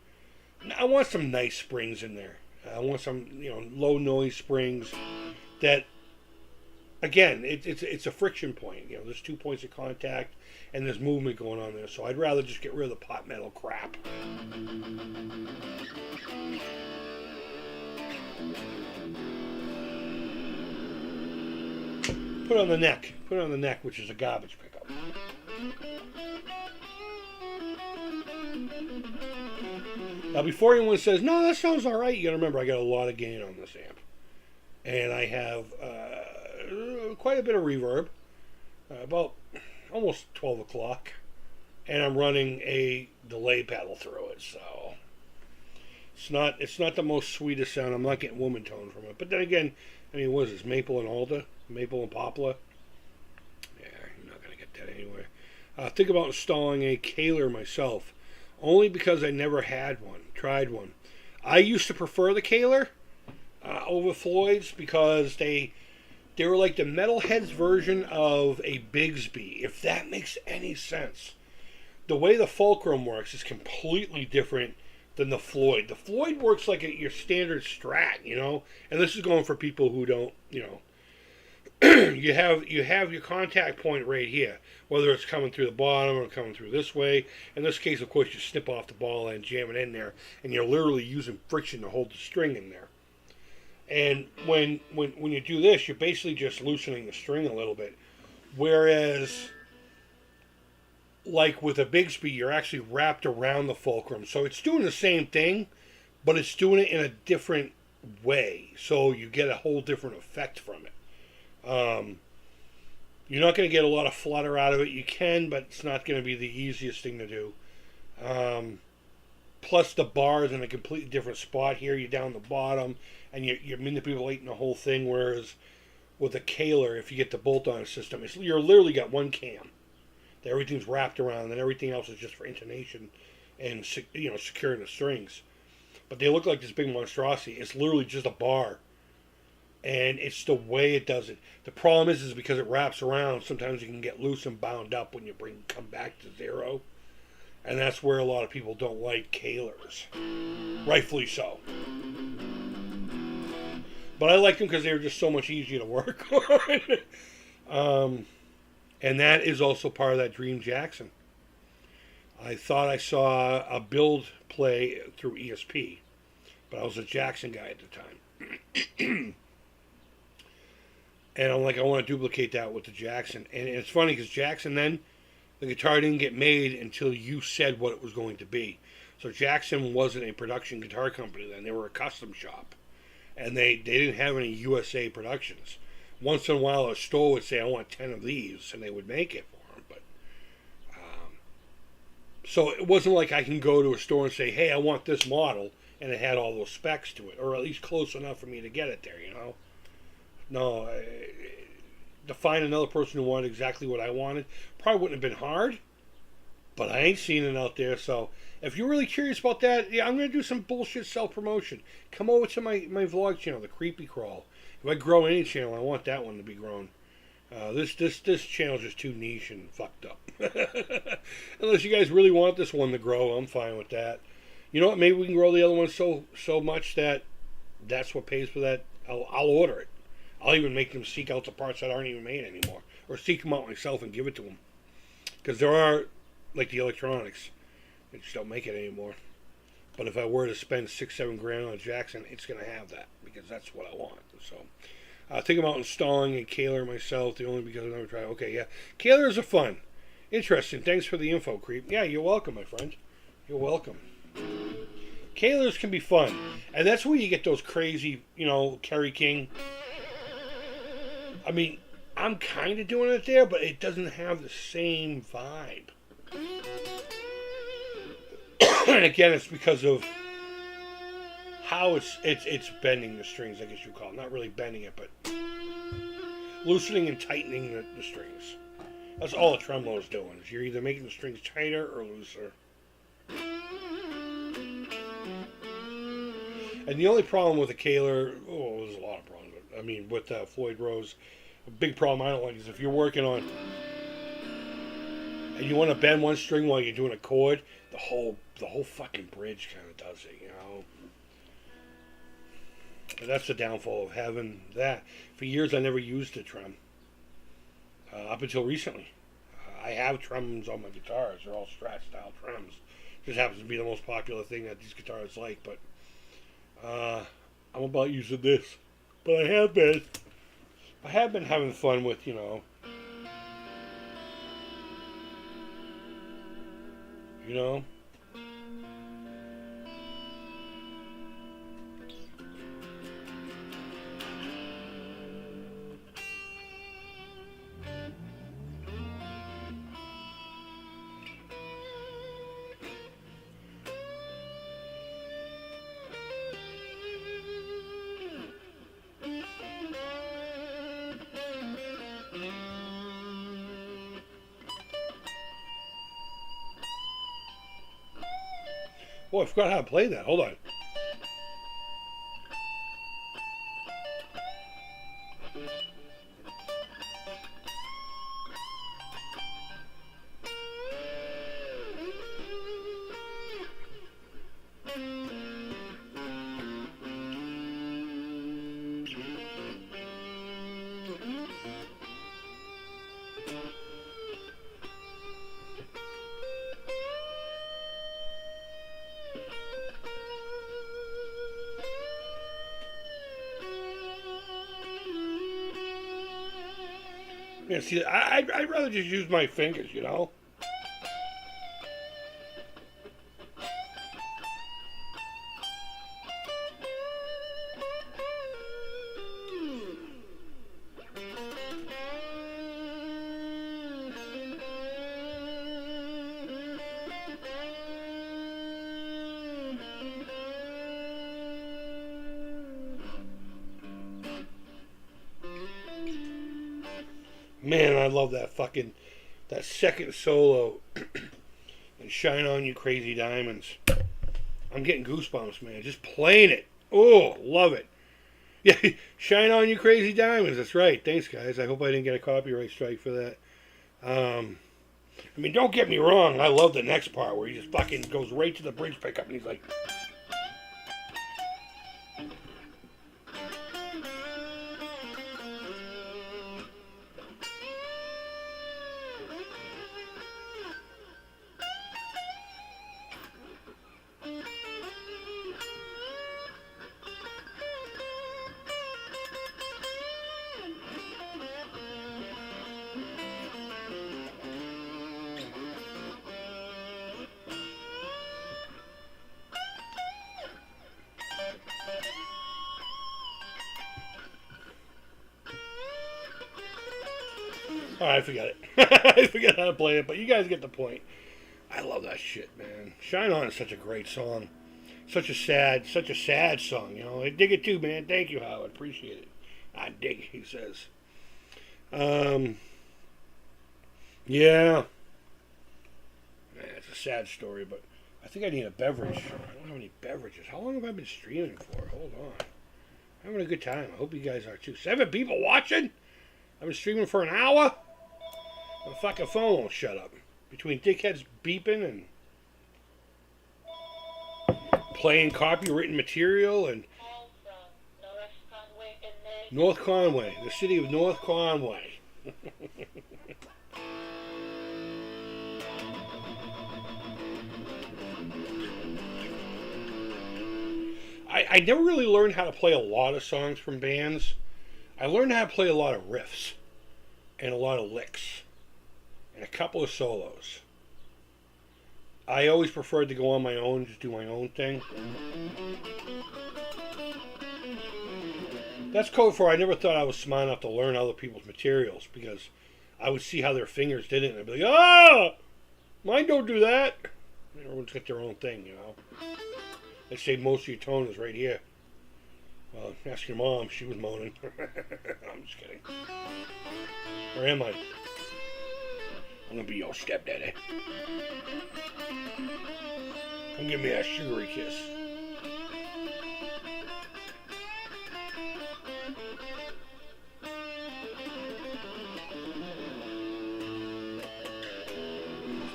I want some nice springs in there. I want some, low noise springs that, again, it's a friction point. There's 2 points of contact and there's movement going on there. So I'd rather just get rid of the pot metal crap. Put it on the neck. Put it on the neck, which is a garbage pickup. Now, before anyone says, no, that sounds all right, you got to remember I got a lot of gain on this amp. And I have quite a bit of reverb, about almost 12 o'clock. And I'm running a delay pedal through it, so it's not the most sweetest sound. I'm not getting woman tone from it. But then again, I mean, what is this, maple and alder? Maple and poplar? Yeah, I'm not going to get that anywhere. Think about installing a Kaler myself. Only because I never tried one. I used to prefer the Kaler over Floyd's because they were like the Metalhead's version of a Bigsby, if that makes any sense. The way the fulcrum works is completely different than the Floyd. The Floyd works like your standard Strat, and this is going for people who don't, you have your contact point right here, whether it's coming through the bottom or coming through this way. In this case, of course, you snip off the ball and jam it in there, and you're literally using friction to hold the string in there. And when you do this, you're basically just loosening the string a little bit. Whereas, like with a Bigsby, you're actually wrapped around the fulcrum. So it's doing the same thing, but it's doing it in a different way. So you get a whole different effect from it. You're not going to get a lot of flutter out of it. You can, but it's not going to be the easiest thing to do. Plus the bar is in a completely different spot here. You're down the bottom, and you're manipulating the whole thing, whereas with a Kaler, if you get the bolt-on system, you're literally got one cam. Everything's wrapped around, and everything else is just for intonation and securing the strings. But they look like this big monstrosity. It's literally just a bar. And it's the way it does it. The problem is because it wraps around, sometimes you can get loose and bound up when you come back to zero. And that's where a lot of people don't like Kalers. Rightfully so. But I like them because they're just so much easier to work on. And that is also part of that Dream Jackson. I thought I saw a build play through ESP. but I was a Jackson guy at the time. And I'm like, I want to duplicate that with the Jackson. And it's funny because Jackson then, the guitar didn't get made until you said what it was going to be. So Jackson wasn't a production guitar company then. They were a custom shop. And they didn't have any USA productions. Once in a while, a store would say, I want 10 of these, and they would make it for them. But so it wasn't like I can go to a store and say, hey, I want this model, and it had all those specs to it, or at least close enough for me to get it there, you know? No, to find another person who wanted exactly what I wanted probably wouldn't have been hard, but I ain't seen it out there. So if you're really curious about that, yeah, I'm going to do some bullshit self-promotion. Come over to my vlog channel, the Creepy Crawl. If I grow any channel, I want that one to be grown. This channel's just too niche and fucked up. Unless you guys really want this one to grow, I'm fine with that. You know what? Maybe we can grow the other one so much that that's what pays for that. I'll order it. I'll even make them seek out the parts that aren't even made anymore, or seek them out myself and give it to them. Because there are, like the electronics, they just don't make it anymore. But if I were to spend $6-7 on a Jackson, it's gonna have that because that's what I want. So. Think about installing a Kaler myself, the only because I've never tried. Okay, yeah. Kalers are fun. Interesting. Thanks for the info, Creep. Yeah, you're welcome, my friend. You're welcome. Kalers can be fun. And that's where you get those crazy, Kerry King. I mean, I'm kind of doing it there, but it doesn't have the same vibe. And again, it's because of how it's bending the strings, I guess you call it. Not really bending it, but loosening and tightening the strings. That's all a tremolo is doing. Is you're either making the strings tighter or looser. And the only problem with a Kaler, there's a lot of problems. But, I mean, with Floyd Rose, a big problem I don't like is if you're working on and you want to bend one string while you're doing a chord, the whole fucking bridge kind of does it, And that's the downfall of having that. For years, I never used a trem. Up until recently. I have trems on my guitars. They're all Strat-style trems. Just happens to be the most popular thing that these guitars like. But I'm about using this. But I have been having fun with, You know? Oh, I forgot how to play that. Hold on. Yeah, see, I'd rather just use my fingers, Man, I love that second solo and Shine On You Crazy Diamonds. I'm getting goosebumps, man. Just playing it. Oh, love it. Yeah, Shine On You Crazy Diamonds. That's right. Thanks, guys. I hope I didn't get a copyright strike for that. I mean, don't get me wrong. I love the next part where he just fucking goes right to the bridge pickup and he's like... All right, I forgot it. I forgot how to play it, but you guys get the point. I love that shit, man. Shine On is such a great song. Such a sad song, you know. I dig it too, man. Thank you, Howard. Appreciate it. I dig it, he says. Um, yeah. Man, it's a sad story, but I think I need a beverage. I don't have any beverages. How long have I been streaming for? Hold on. I'm having a good time. I hope you guys are too. 7 people watching? I've been streaming for an hour? The fucking phone won't shut up. Between dickheads beeping and playing copywritten material and North Conway, the city of North Conway. I never really learned how to play a lot of songs from bands. I learned how to play a lot of riffs and a lot of licks and a couple of solos. I always preferred to go on my own, just do my own thing. That's code for I never thought I was smart enough to learn other people's materials because I would see how their fingers did it and I'd be like, ah, mine don't do that. Everyone's got their own thing, you know. They say most of your tone is right here. Well, ask your mom, she was moaning. I'm just kidding. Where am I? I'm gonna be your stepdaddy. Come give me that sugary kiss.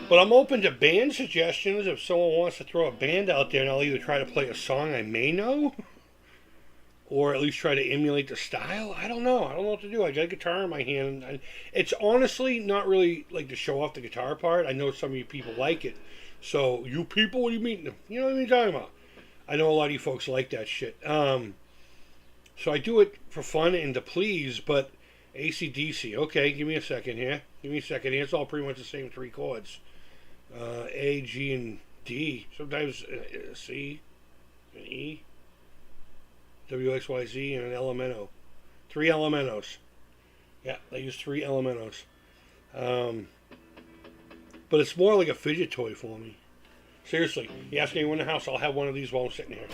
But I'm open to band suggestions if someone wants to throw a band out there, and I'll either try to play a song I may know, or at least try to emulate the style. I don't know. I don't know what to do. I got a guitar in my hand. And it's honestly not really like to show off the guitar part. I know some of you people like it. So, you people, what do you mean? You know what I'm talking about? I know a lot of you folks like that shit. So I do it for fun and to please, but AC/DC. Okay, give me a second here. It's all pretty much the same 3 chords. A, G, and D. Sometimes C and E. W, X, Y, Z, and an elemento. 3 elementos. Yeah, I use 3 elementos. But it's more like a fidget toy for me. Seriously, you ask anyone in the house, I'll have one of these while I'm sitting here.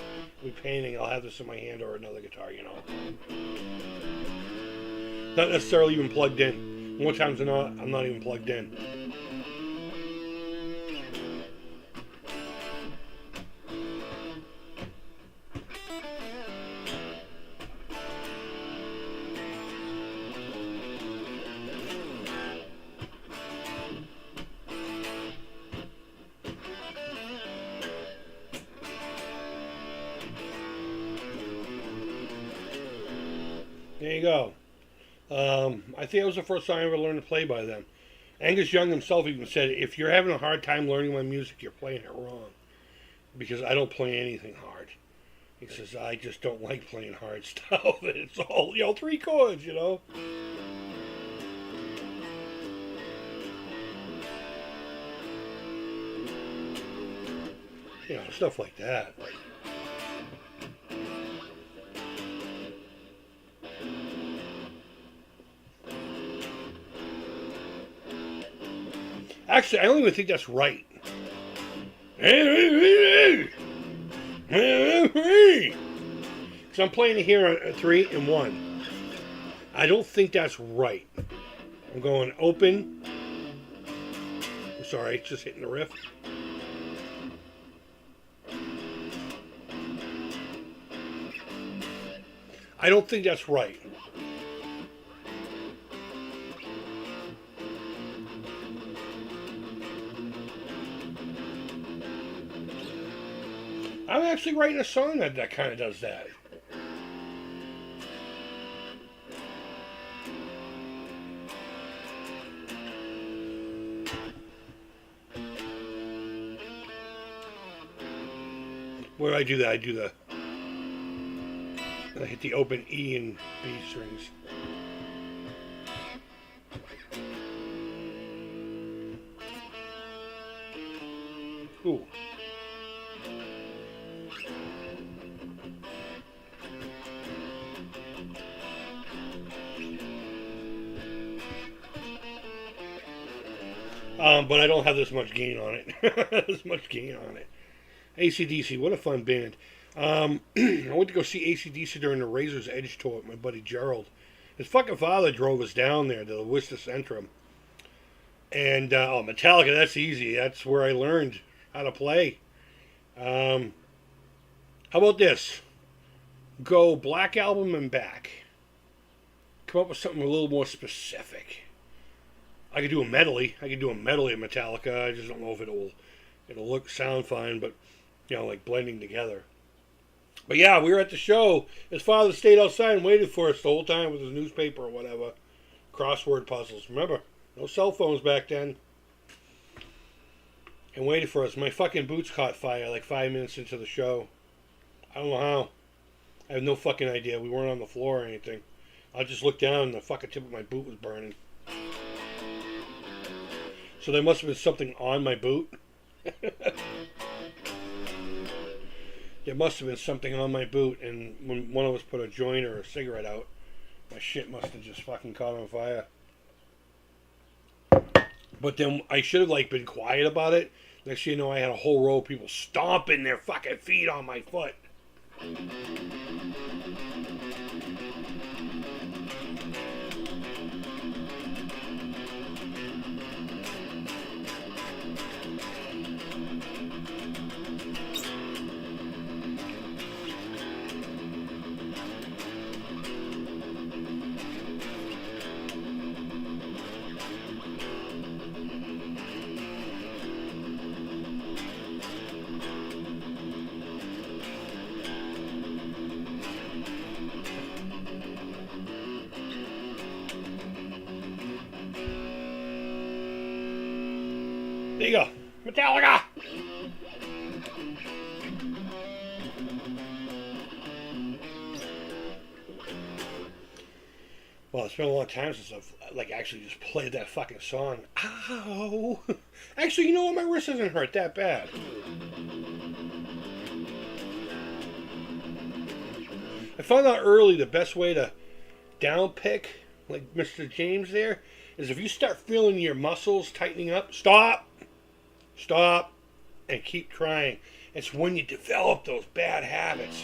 We're painting, I'll have this in my hand or another guitar, you know. Not necessarily even plugged in. More times than not, I'm not even plugged in. There you go. I think that was the first time I ever learned to play by them. Angus Young himself even said, if you're having a hard time learning my music, you're playing it wrong. Because I don't play anything hard. He says, I just don't like playing hard stuff. It's all, 3 chords, you know. Stuff like that. Actually, I don't even think that's right. Because I'm playing here on 3 and 1. I don't think that's right. I'm going open. I'm sorry, it's just hitting the riff. I don't think that's right. I'm actually writing a song that kind of does that. Where do I do that? I do the... I hit the open E and B strings. Cool. But I don't have this much gain on it. This much gain on it. AC/DC, what a fun band. I went to go see AC/DC during the Razor's Edge tour with my buddy Gerald. His fucking father drove us down there to the Worcester Centrum. And, Metallica, that's easy. That's where I learned how to play. How about this? Go Black Album and back. Come up with something a little more specific. I could do a medley. I could do a medley of Metallica. I just don't know if it'll sound fine, but like blending together. But yeah, we were at the show. His father stayed outside and waited for us the whole time with his newspaper or whatever. Crossword puzzles. Remember, no cell phones back then. And waited for us. My fucking boots caught fire like 5 minutes into the show. I don't know how. I have no fucking idea. We weren't on the floor or anything. I just looked down and the fucking tip of my boot was burning. So there must have been something on my boot. There must have been something on my boot, and when one of us put a joint or a cigarette out, my shit must have just fucking caught on fire. But then I should have been quiet about it. Next thing you know, I had a whole row of people stomping their fucking feet on my foot. There you go. Metallica! Well, it's been a long time since I've actually just played that fucking song. Ow! Actually, you know what? My wrist doesn't hurt that bad. I found out early the best way to down pick, like Mr. James there, is if you start feeling your muscles tightening up, stop, and keep trying. It's when you develop those bad habits.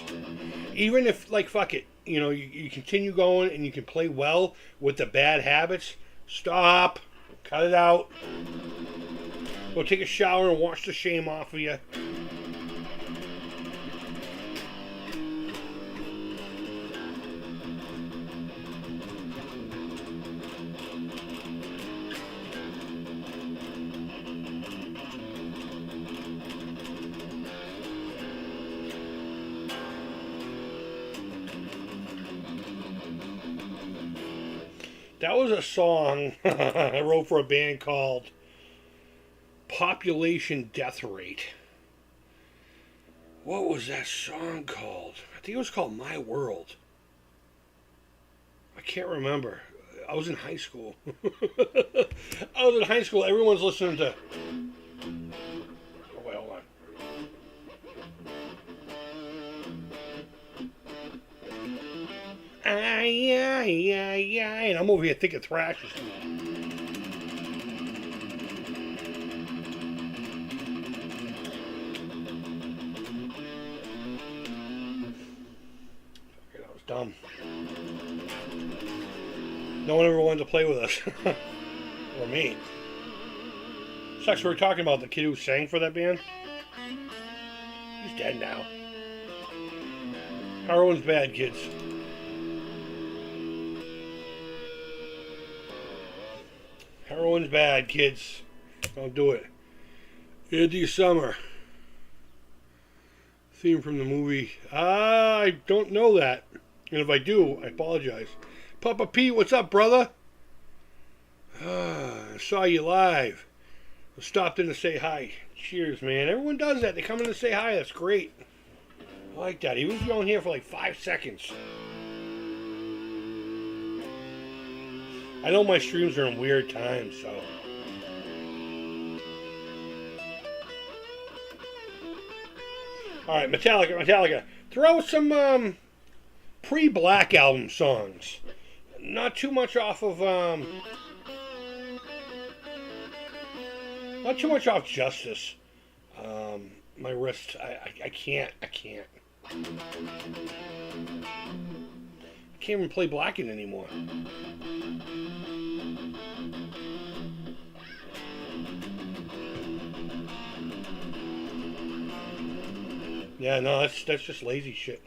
Even if, fuck it, you continue going and you can play well with the bad habits, stop, cut it out. Go take a shower and wash the shame off of you. That was a song I wrote for a band called Population Death Rate. What was that song called? I think it was called My World. I can't remember. I was in high school. Everyone's listening to... Oh, wait, hold on. And I'm over here thinking thrash is cool. That was dumb. No one ever wanted to play with us. Or me. Sucks, we were talking about the kid who sang for that band. He's dead now. Heroin's bad, kids. Heroin's bad, kids. Don't do it. Andy Summer. Theme from the movie. I don't know that. And if I do, I apologize. Papa Pete, what's up, brother? I saw you live. I stopped in to say hi. Cheers, man. Everyone does that. They come in to say hi. That's great. I like that. Even if you're only here for 5 seconds. I know my streams are in weird times, so. Alright, Metallica. Throw some pre-Black Album songs. Not too much off of Not too much off Justice. My wrist, I can't. I can't even play Blackened anymore. Yeah, no, that's just lazy shit.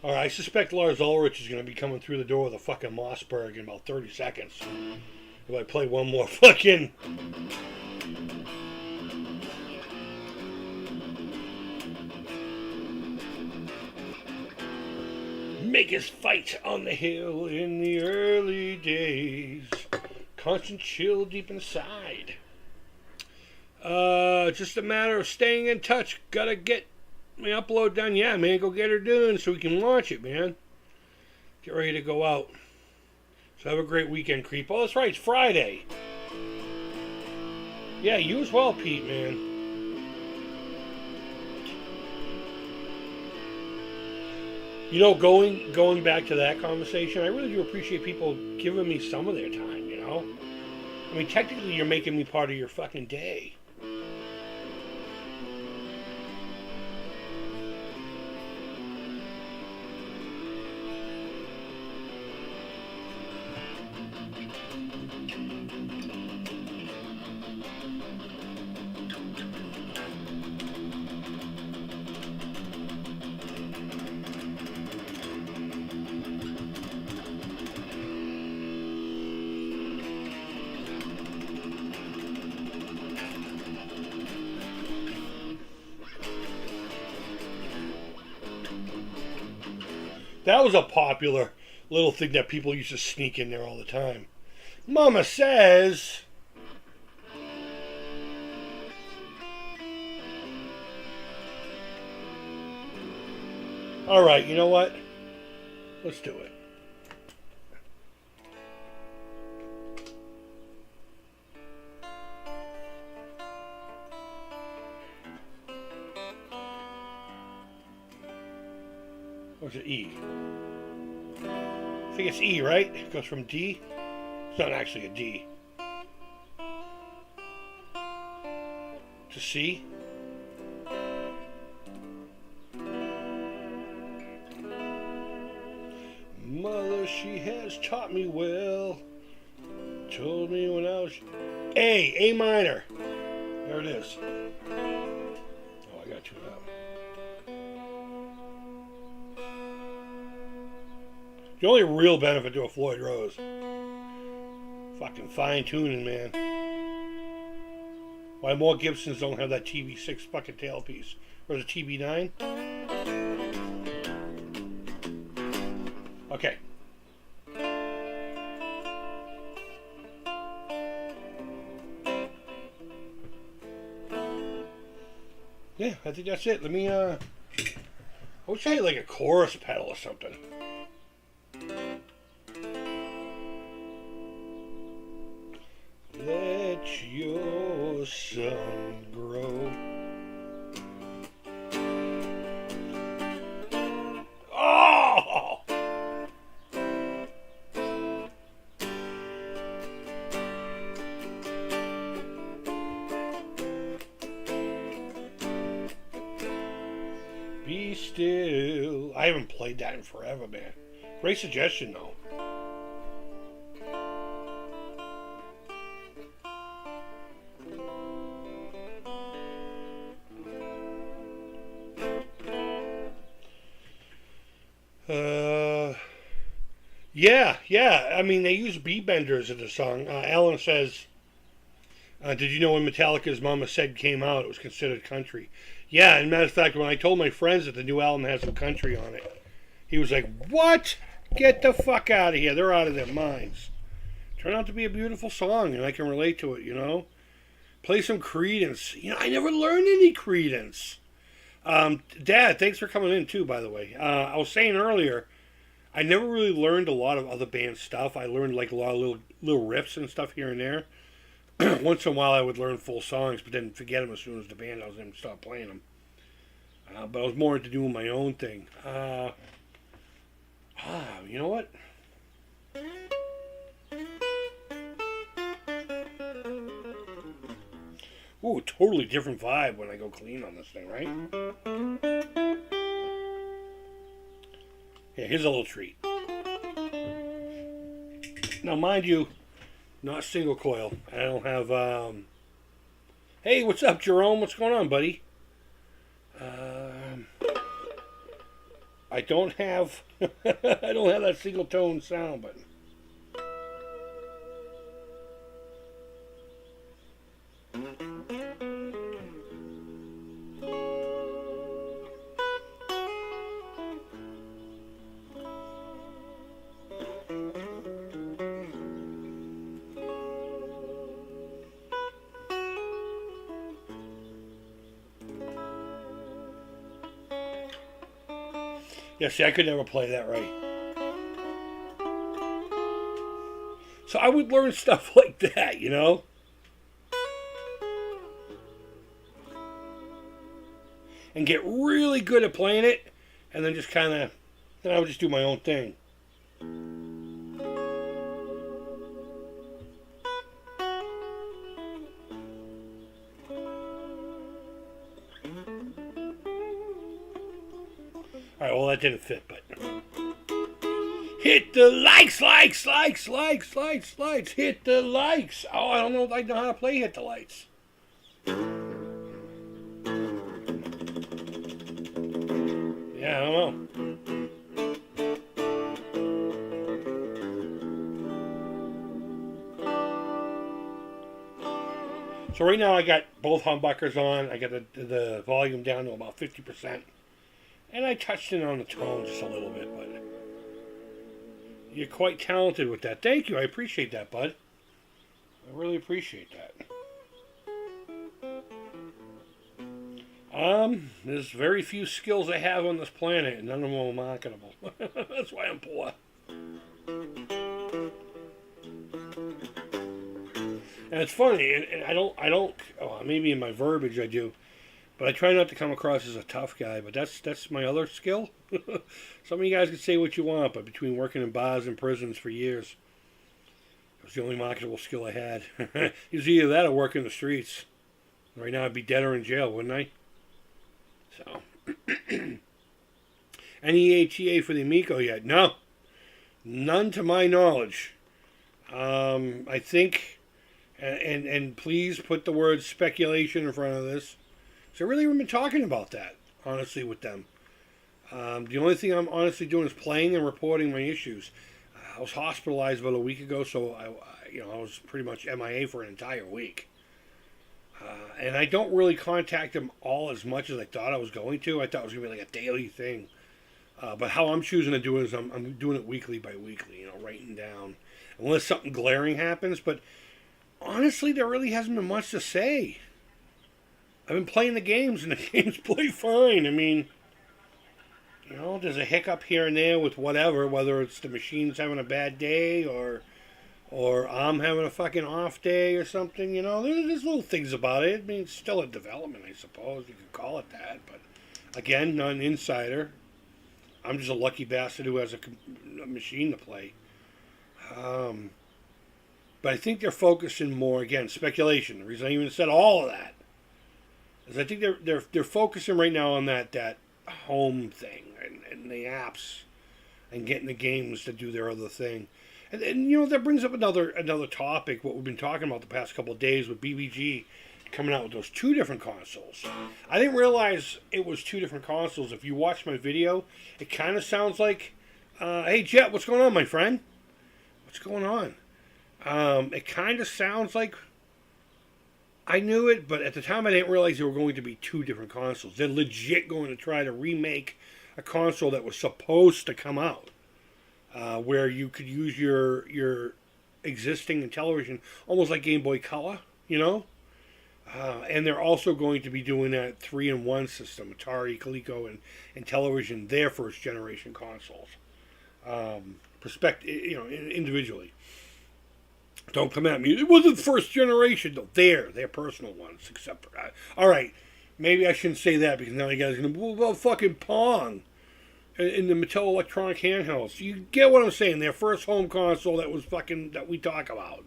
Alright, I suspect Lars Ulrich is going to be coming through the door with a fucking Mossberg in about 30 seconds. If I play one more fucking... Make us fight on the hill in the early days. Constant chill deep inside. Just a matter of staying in touch. Gotta get my upload done. Yeah, man, go get her done so we can launch it, man. Get ready to go out. So have a great weekend, Creep. Oh, that's right, it's Friday. Yeah, you as well, Pete, man. You know, going back to that conversation, I really do appreciate people giving me some of their time, you know? I mean, technically, you're making me part of your fucking day. That was a popular little thing that people used to sneak in there all the time. Mama says... Alright, you know what? Let's do it. Or is it E? I think it's E, right? It goes from D. It's not actually a D. To C. Mother, she has taught me well. Told me when I was... A minor. There it is. Oh, I got to it up. The only real benefit to a Floyd Rose. Fucking fine tuning, man. Why more Gibsons don't have that TV6 fucking tailpiece. Or the TB9? Okay. Yeah, I think that's it. Let me, I would say like a chorus pedal or something. Let your sun grow. Oh! Be still. I haven't played that in forever, man. Great suggestion, though. Yeah. I mean, they use B-benders in the song. Alan says, did you know when Metallica's Mama Said came out, it was considered country? Yeah, and matter of fact, when I told my friends that the new album has some country on it, he was like, what? Get the fuck out of here. They're out of their minds. Turned out to be a beautiful song, and I can relate to it, you know? Play some Creedence. You know, I never learned any Creedence. Dad, thanks for coming in, too, by the way. I was saying earlier, I never really learned a lot of other band stuff. I learned like a lot of little riffs and stuff here and there. Once in a while I would learn full songs, but then forget them as soon as the band I was in stopped playing them. But I was more into doing my own thing. You know what? Ooh, totally different vibe when I go clean on this thing, right? Yeah, here's a little treat. Now, mind you, not single coil. I don't have, Hey, what's up, Jerome? What's going on, buddy? I don't have... I don't have that single tone sound button. Yeah, see, I could never play that right. So I would learn stuff like that, you know? And get really good at playing it, and then just kind of, then I would just do my own thing. Alright, well that didn't fit, but... Hit the likes! Hit the likes! Oh, I don't know if I know how to play Hit the Lights. Yeah, I don't know. So right now I got both humbuckers on. I got the volume down to about 50%. And I touched in on the tone just a little bit, but you're quite talented with that. Thank you. I appreciate that, bud. I really appreciate that. There's very few skills I have on this planet, and none of them are marketable. That's why I'm poor. And it's funny, and I don't, oh, maybe in my verbiage I do, but I try not to come across as a tough guy, but that's my other skill. Some of you guys can say what you want, but between working in bars and prisons for years, it was the only marketable skill I had. It was either that or work in the streets. Right now I'd be dead or in jail, wouldn't I? So, any ETA for the Amico yet? No. None to my knowledge. I think, and please put the word speculation in front of this. So I really haven't been talking about that, honestly, with them. The only thing I'm honestly doing is playing and reporting my issues. I was hospitalized about a week ago, so I was pretty much MIA for an entire week. And I don't really contact them all as much as I thought I was going to. I thought it was going to be like a daily thing. But how I'm choosing to do it is I'm doing it weekly by weekly, writing down. Unless something glaring happens. But honestly, there really hasn't been much to say. I've been playing the games, and the games play fine. I mean, there's a hiccup here and there with whatever, whether it's the machine's having a bad day or I'm having a fucking off day or something, There's little things about it. I mean, it's still a development, I suppose. You could call it that. But, again, not an insider. I'm just a lucky bastard who has a machine to play. But I think they're focusing more, again, speculation. The reason I even said all of that is I think they're focusing right now on that home thing and the apps and getting the games to do their other thing. And that brings up another topic, what we've been talking about the past couple of days with BBG coming out with those two different consoles. I didn't realize it was two different consoles. If you watch my video, it kind of sounds like, hey, Jet, what's going on, my friend? What's going on? It kind of sounds like I knew it, but at the time I didn't realize there were going to be two different consoles. They're legit going to try to remake a console that was supposed to come out. Where you could use your existing television, almost like Game Boy Color, and they're also going to be doing that 3-in-1 system, Atari, Coleco, and television, their first generation consoles. Individually. Don't come at me. It wasn't first generation, though. Their personal ones, except for all right, maybe I shouldn't say that because now you guys are going to, well, fucking Pong. in the Mattel electronic handhelds. You get what I'm saying? Their first home console that was fucking that we talk about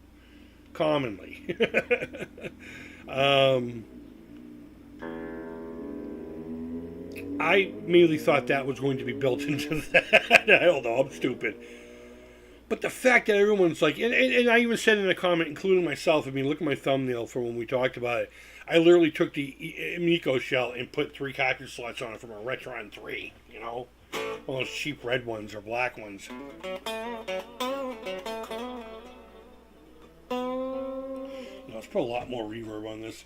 commonly. I immediately thought that was going to be built into that. I don't know. I'm stupid. But the fact that everyone's like, and I even said in a comment, including myself, I mean, look at my thumbnail for when we talked about it. I literally took the Amico shell and put 3 cartridge slots on it from a Retron 3, you know? One of those cheap red ones or black ones. No, let's put a lot more reverb on this.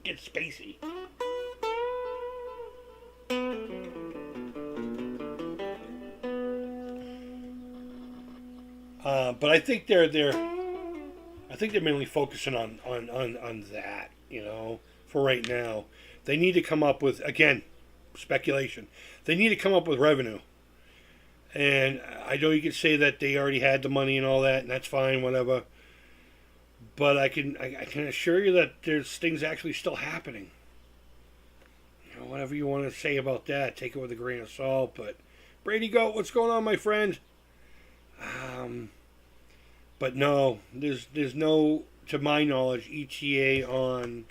Get spacey. But I think they're mainly focusing on that, you know, for right now. They need to come up with, again, speculation. They need to come up with revenue. And I know you can say that they already had the money and all that, and that's fine, whatever. But I can assure you that there's things actually still happening. You know, whatever you want to say about that, take it with a grain of salt. But Brady Goat, what's going on, my friend? But no, there's no, to my knowledge, ETA on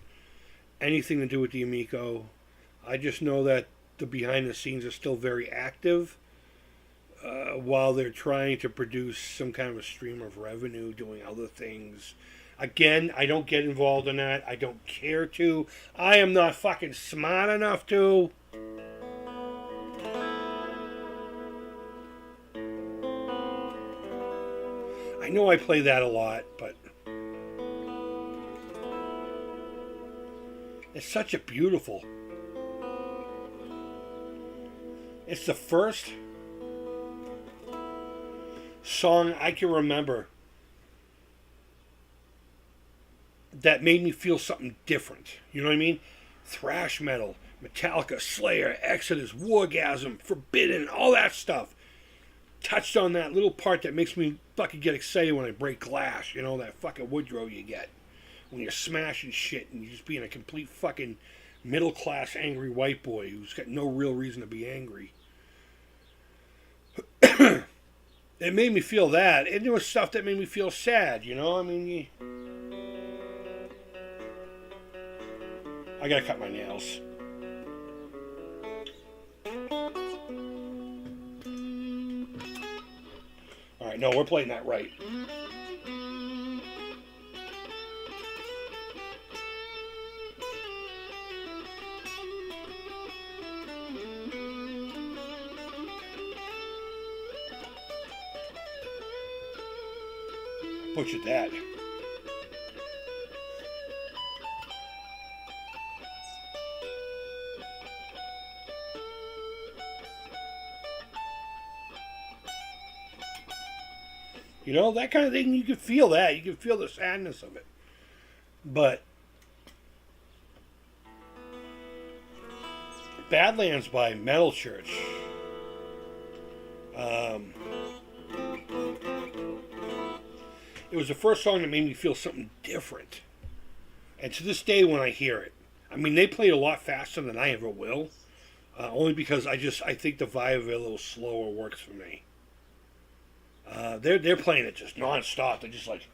anything to do with the Amico. I just know that the behind the scenes are still very active while they're trying to produce some kind of a stream of revenue doing other things. Again, I don't get involved in that. I don't care to. I am not fucking smart enough to. I know I play that a lot, but it's such a beautiful. It's the first song I can remember that made me feel something different. You know what I mean? Thrash metal, Metallica, Slayer, Exodus, Wargasm, Forbidden, all that stuff. Touched on that little part that makes me fucking get excited when I break glass. You know, that fucking Woodrow you get when you're smashing shit and you're just being a complete fucking middle class angry white boy who's got no real reason to be angry. It made me feel that, and there was stuff that made me feel sad. You know, I mean, I gotta cut my nails. Alright, no, we're playing that right. Butchered that. You know, that kind of thing, you can feel that. You can feel the sadness of it. But Badlands by Metal Church. It was the first song that made me feel something different. And to this day when I hear it, I mean, they played a lot faster than I ever will. Only because I think the vibe of it a little slower works for me. They're playing it just non-stop. They're just like...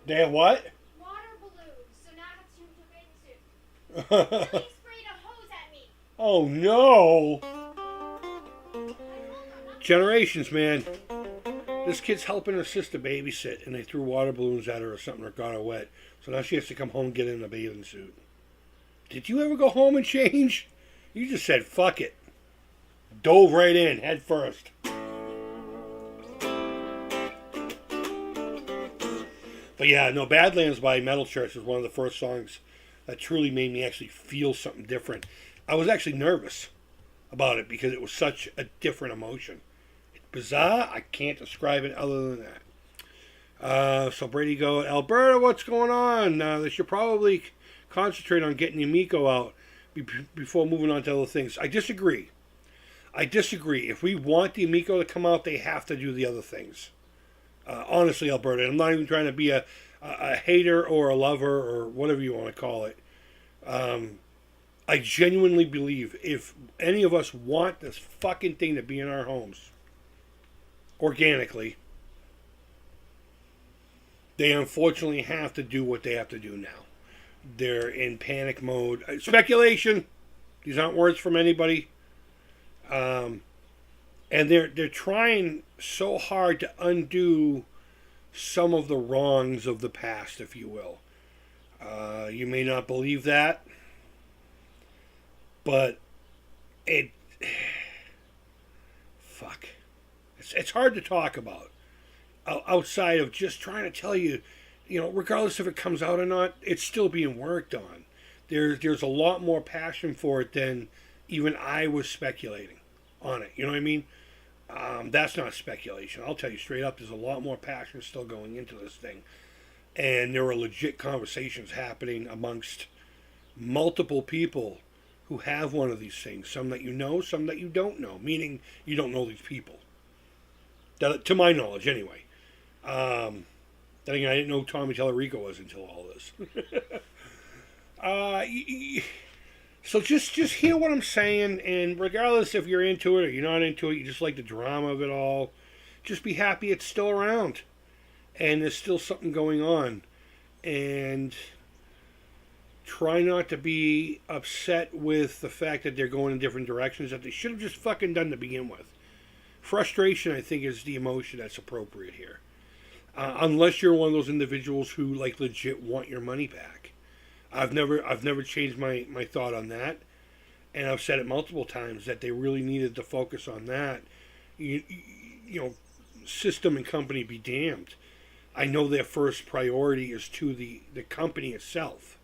They have what? Water balloons, so now I have to change the bathing suit. Sprayed a hose at me. Oh no! Generations, man. This kid's helping her sister babysit, and they threw water balloons at her or something or got her wet. So now she has to come home and get in a bathing suit. Did you ever go home and change? You just said, fuck it. Dove right in, head first. But yeah, no, Badlands by Metal Church was one of the first songs that truly made me actually feel something different. I was actually nervous about it because it was such a different emotion. It's bizarre. I can't describe it other than that. So Brady Goat, Alberta, what's going on? They should probably concentrate on getting the Amico out before moving on to other things. I disagree. If we want the Amico to come out, they have to do the other things. Honestly, Alberta, I'm not even trying to be a a hater or a lover or whatever you want to call it. I genuinely believe if any of us want this fucking thing to be in our homes organically, they unfortunately have to do what they have to do now. They're in panic mode. Speculation. These aren't words from anybody. And they're trying so hard to undo some of the wrongs of the past, if you will. You may not believe that, but it... Fuck. It's hard to talk about outside of just trying to tell you, regardless if it comes out or not, it's still being worked on. There's a lot more passion for it than even I was speculating on it. You know what I mean? That's not speculation. I'll tell you straight up, there's a lot more passion still going into this thing. And there are legit conversations happening amongst multiple people who have one of these things. Some that you know, some that you don't know. Meaning, you don't know these people. That, to my knowledge, anyway. Then again, I didn't know who Tommy Tallarico was until all this. So just hear what I'm saying, and regardless if you're into it or you're not into it, you just like the drama of it all, just be happy it's still around. And there's still something going on. And try not to be upset with the fact that they're going in different directions that they should have just fucking done to begin with. Frustration, I think, is the emotion that's appropriate here. Unless you're one of those individuals who, like, legit want your money back. I've never changed my thought on that. And I've said it multiple times that they really needed to focus on that. You know, system and company be damned. I know their first priority is to the company itself.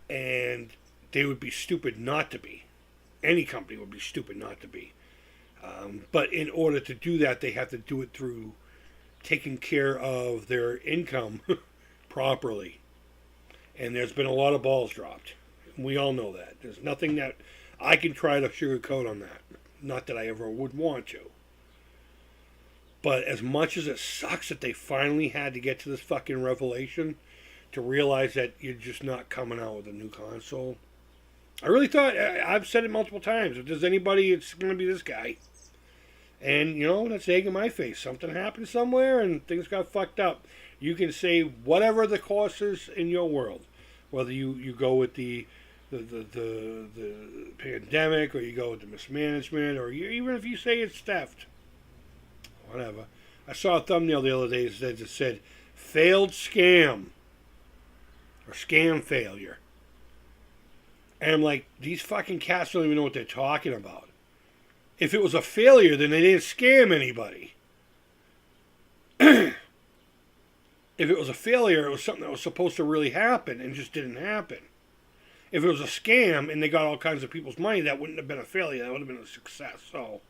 And they would be stupid not to be. Any company would be stupid not to be. But in order to do that, they have to do it through taking care of their income properly. And there's been a lot of balls dropped. We all know that. There's nothing that I can try to sugarcoat on that. Not that I ever would want to. But as much as it sucks that they finally had to get to this fucking revelation to realize that you're just not coming out with a new console. I really thought, I've said it multiple times, if there's anybody, it's going to be this guy. And, that's egg in my face. Something happened somewhere and things got fucked up. You can say whatever the course is in your world. Whether you go with the pandemic, or you go with the mismanagement, or even if you say it's theft. Whatever. I saw a thumbnail the other day that said, failed scam. Or scam failure. And I'm like, these fucking cats don't even know what they're talking about. If it was a failure, then they didn't scam anybody. If it was a failure, it was something that was supposed to really happen and just didn't happen. If it was a scam and they got all kinds of people's money, that wouldn't have been a failure. That would have been a success. So,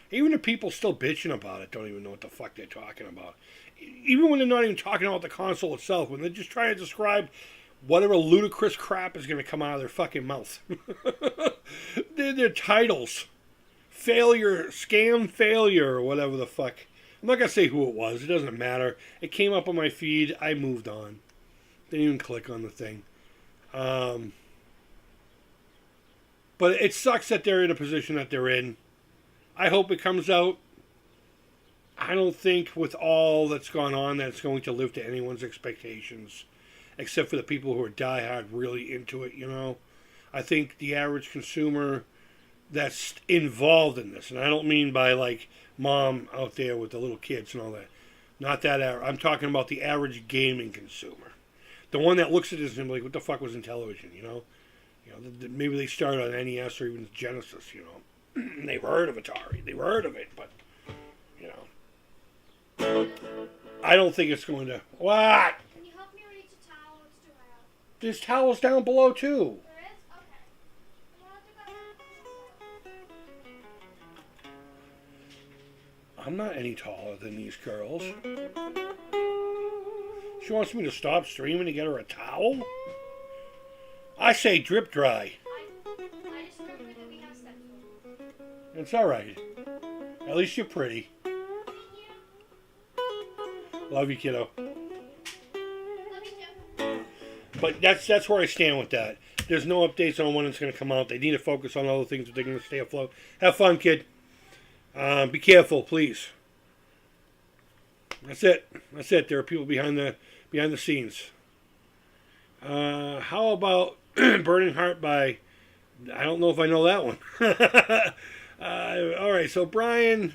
even the people still bitching about it don't even know what the fuck they're talking about. Even when they're not even talking about the console itself, when they're just trying to describe whatever ludicrous crap is going to come out of their fucking mouth. Their titles. Failure, scam failure, or whatever the fuck. I'm not going to say who it was. It doesn't matter. It came up on my feed. I moved on. Didn't even click on the thing. But it sucks that they're in a position that they're in. I hope it comes out. I don't think with all that's gone on that it's going to live to anyone's expectations. Except for the people who are diehard really into it, I think the average consumer that's involved in this, and I don't mean by like mom out there with the little kids and all that. Not that I'm talking about the average gaming consumer. The one that looks at this and like, what the fuck was in television, maybe they started on NES or even Genesis, They've heard of Atari. They've heard of it, but, I don't think it's going to... What? Can you help me reach a towel? It's too high up. There's towels down below, too. There is? Okay. Well, I'll do that. I'm not any taller than these girls. She wants me to stop streaming to get her a towel? I say drip dry. I just remembered that we have step food. It's alright. At least you're pretty. Thank you. Love you, kiddo. But that's where I stand with that. There's no updates on when it's going to come out. They need to focus on other things if they're going to stay afloat. Have fun, kid. Be careful, please. That's it. That's it. There are people behind the scenes. How about Burning Heart by... I don't know if I know that one. All right, so Brian...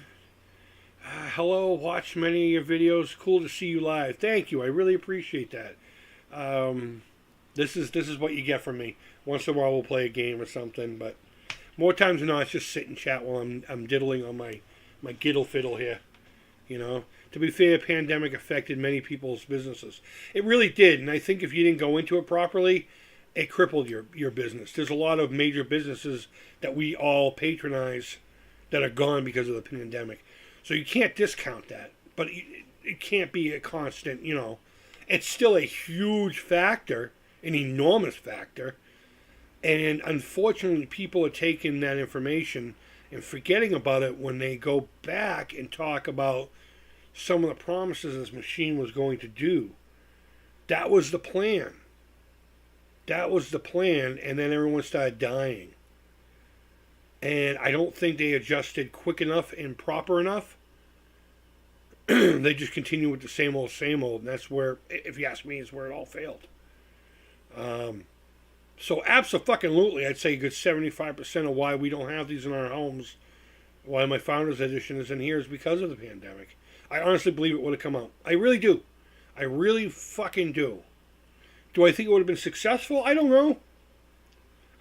hello, watched many of your videos. Cool to see you live. Thank you. I really appreciate that. This is what you get from me. Once in a while we'll play a game or something, but more times than not, it's just sit and chat while I'm diddling on my giddle fiddle here. You know, to be fair, pandemic affected many people's businesses. It really did, and I think if you didn't go into it properly, it crippled your business. There's a lot of major businesses that we all patronize that are gone because of the pandemic. So you can't discount that, but it can't be a constant, you know. It's still a huge factor, an enormous factor, and unfortunately people are taking that information and forgetting about it when they go back and talk about some of the promises this machine was going to do. That was the plan. That was the plan, and then everyone started dying. And I don't think they adjusted quick enough and proper enough. They just continue with the same old, and that's where, if you ask me, is where it all failed. So abso-fucking-lutely, I'd say a good 75% of why we don't have these in our homes, why my Founders Edition is in here, is because of the pandemic. I honestly believe it would have come out. I really do. I really fucking do. Do I think it would have been successful? I don't know.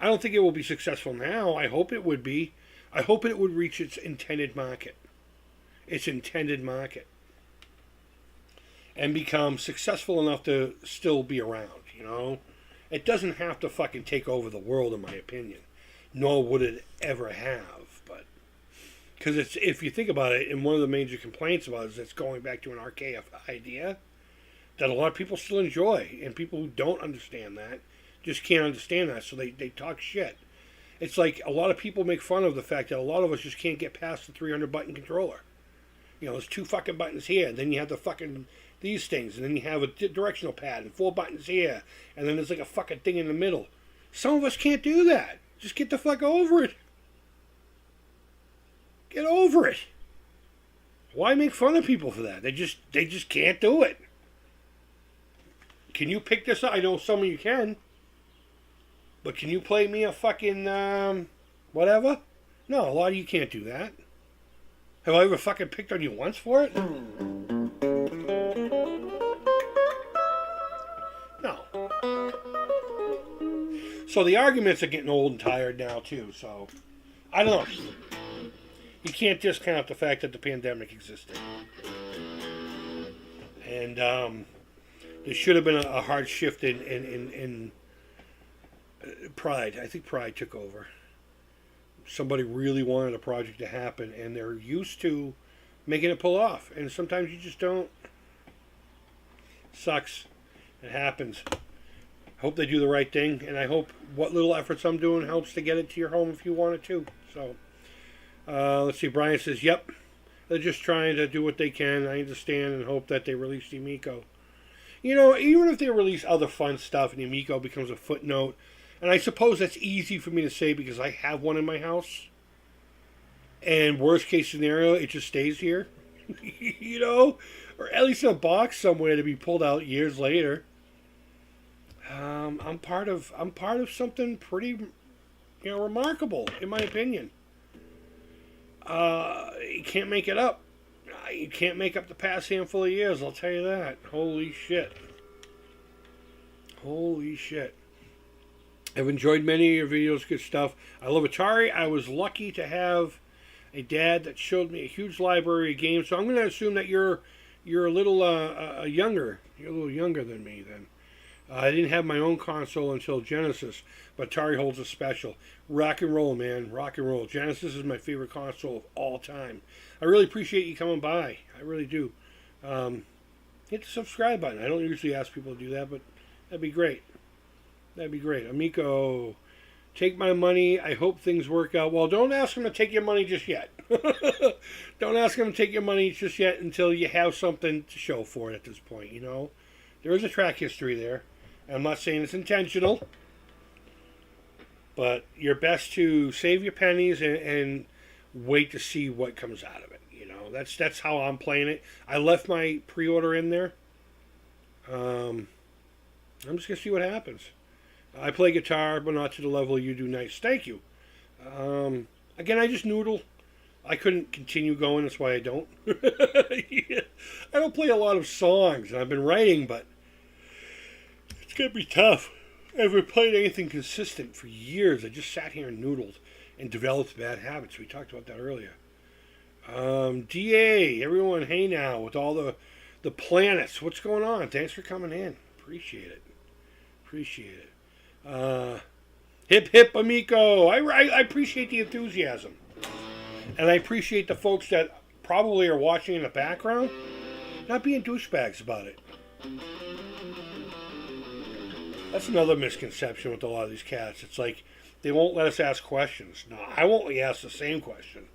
I don't think it will be successful now. I hope it would be. I hope it would reach its intended market. Its intended market. And become successful enough to still be around, you know? It doesn't have to fucking take over the world, in my opinion. Nor would it ever have, but... Because it's, if you think about it, and one of the major complaints about it is it's going back to an archaic idea that a lot of people still enjoy. And people who don't understand that just can't understand that, so they talk shit. It's like a lot of people make fun of the fact that a lot of us just can't get past the 300 button controller. You know, there's 2 fucking buttons here, and then you have the fucking these things, and then you have a directional pad and 4 buttons here, and then there's like a fucking thing in the middle. Some of us can't do that. Just get the fuck over it. Get over it. Why make fun of people for that? They just can't do it. Can you pick this up? I know some of you can. But can you play me a fucking, whatever? No, a lot of you can't do that. Have I ever fucking picked on you once for it? No. So the arguments are getting old and tired now, too, so... I don't know. You can't discount the fact that the pandemic existed. And, there should have been a hard shift in pride. I think pride took over. Somebody really wanted a project to happen, and they're used to making it pull off. And sometimes you just don't. Sucks. It happens. I hope they do the right thing, and I hope what little efforts I'm doing helps to get it to your home if you want it to. So, let's see. Brian says, yep. They're just trying to do what they can. I understand and hope that they release the Amico. You know, even if they release other fun stuff and the Amico becomes a footnote, and I suppose that's easy for me to say because I have one in my house, and worst case scenario, it just stays here, you know, or at least in a box somewhere to be pulled out years later. I'm part of something pretty, you know, remarkable in my opinion. You can't make it up. You can't make up the past handful of years, I'll tell you that. Holy shit. Holy shit. I've enjoyed many of your videos, good stuff. I love Atari. I was lucky to have a dad that showed me a huge library of games, so I'm going to assume that you're a little younger. You're a little younger than me then. I didn't have my own console until Genesis, but Atari holds a special. Rock and roll, man. Rock and roll. Genesis is my favorite console of all time. I really appreciate you coming by. I really do. Hit the subscribe button. I don't usually ask people to do that, but that'd be great. That'd be great. Amico, take my money. I hope things work out. Well, don't ask them to take your money just yet. Don't ask them to take your money just yet until you have something to show for it at this point, you know. There is a track history there. I'm not saying it's intentional, but you're best to save your pennies and wait to see what comes out of it. You know, that's how I'm playing it. I left my pre-order in there. I'm just gonna see what happens. I play guitar, but not to the level you do. Nice, thank you. Again, I just noodle. I couldn't continue going, that's why I don't. Yeah. I don't play a lot of songs, and I've been writing, but it's gonna be tough. I haven't played anything consistent for years. I just sat here and noodled and developed bad habits. We talked about that earlier. DA, everyone, hey now, with all the planets. What's going on? Thanks for coming in. Appreciate it. Appreciate it. Hip hip amico. I appreciate the enthusiasm. And I appreciate the folks that probably are watching in the background not being douchebags about it. That's another misconception with a lot of these cats. It's like they won't let us ask questions. No, I won't only ask the same question.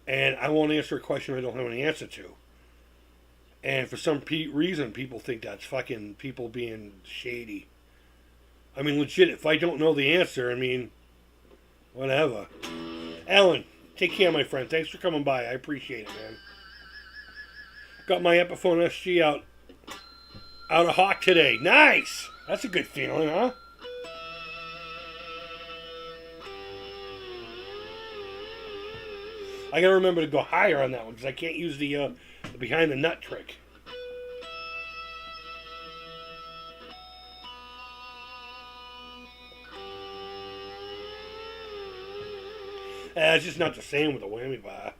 And I won't answer a question I don't have an answer to. And for some reason, people think that's fucking people being shady. I mean, legit, if I don't know the answer, I mean, whatever. Alan, take care, my friend. Thanks for coming by. I appreciate it, man. Got my Epiphone SG out of hawk today. Nice! That's a good feeling, huh? I gotta remember to go higher on that one because I can't use the behind the nut trick. It's just not the same with a whammy bar.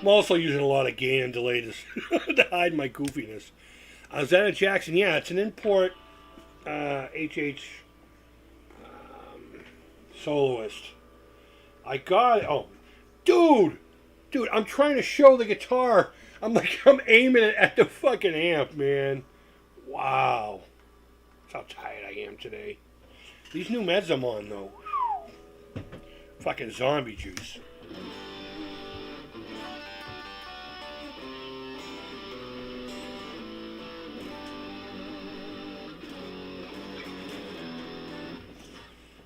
I'm also using a lot of gain and delay to hide my goofiness. Is that a Jackson? Yeah, it's an import HH soloist. I got it. Oh, dude, I'm trying to show the guitar. I'm aiming it at the fucking amp, man. Wow. That's how tired I am today. These new meds I'm on, though. Fucking zombie juice.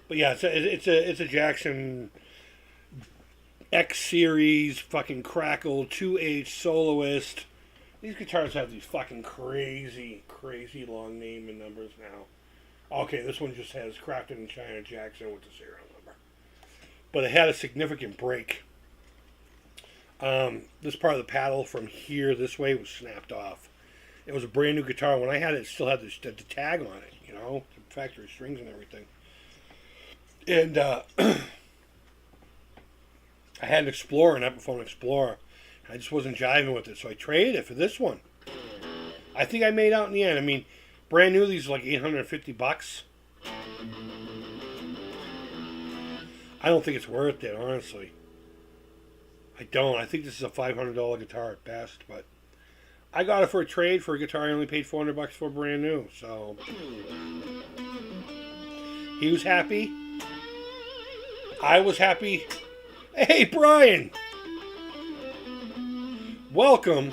But yeah, it's a Jackson X Series fucking Crackle 2H soloist. These guitars have these fucking crazy long name and numbers now. Okay, this one just has Crafted in China Jackson with the serial number. But it had a significant break. This part of the paddle from here this way was snapped off. It was a brand new guitar. When I had it, it still had the tag on it, you know, the factory strings and everything. And I had an Explorer, an Epiphone Explorer. I just wasn't jiving with it, so I traded it for this one. I think I made out in the end. I mean, brand new, these are like $850. I don't think it's worth it, honestly. I don't. I think this is a $500 guitar at best, but I got it for a trade for a guitar I only paid $400 for brand new, so he was happy. I was happy. Hey, Brian! Welcome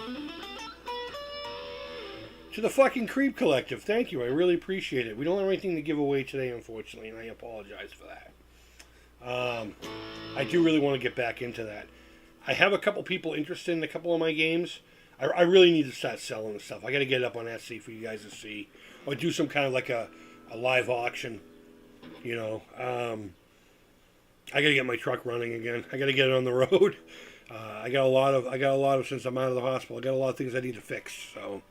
to the fucking Creep Collective. Thank you. I really appreciate it. We don't have anything to give away today, unfortunately, and I apologize for that. I do really want to get back into that. I have a couple people interested in a couple of my games. I really need to start selling the stuff. I got to get it up on Etsy for you guys to see. Or do some kind of like a live auction, you know. I got to get my truck running again. I got to get it on the road. I got a lot of since I'm out of the hospital. I got a lot of things I need to fix. So,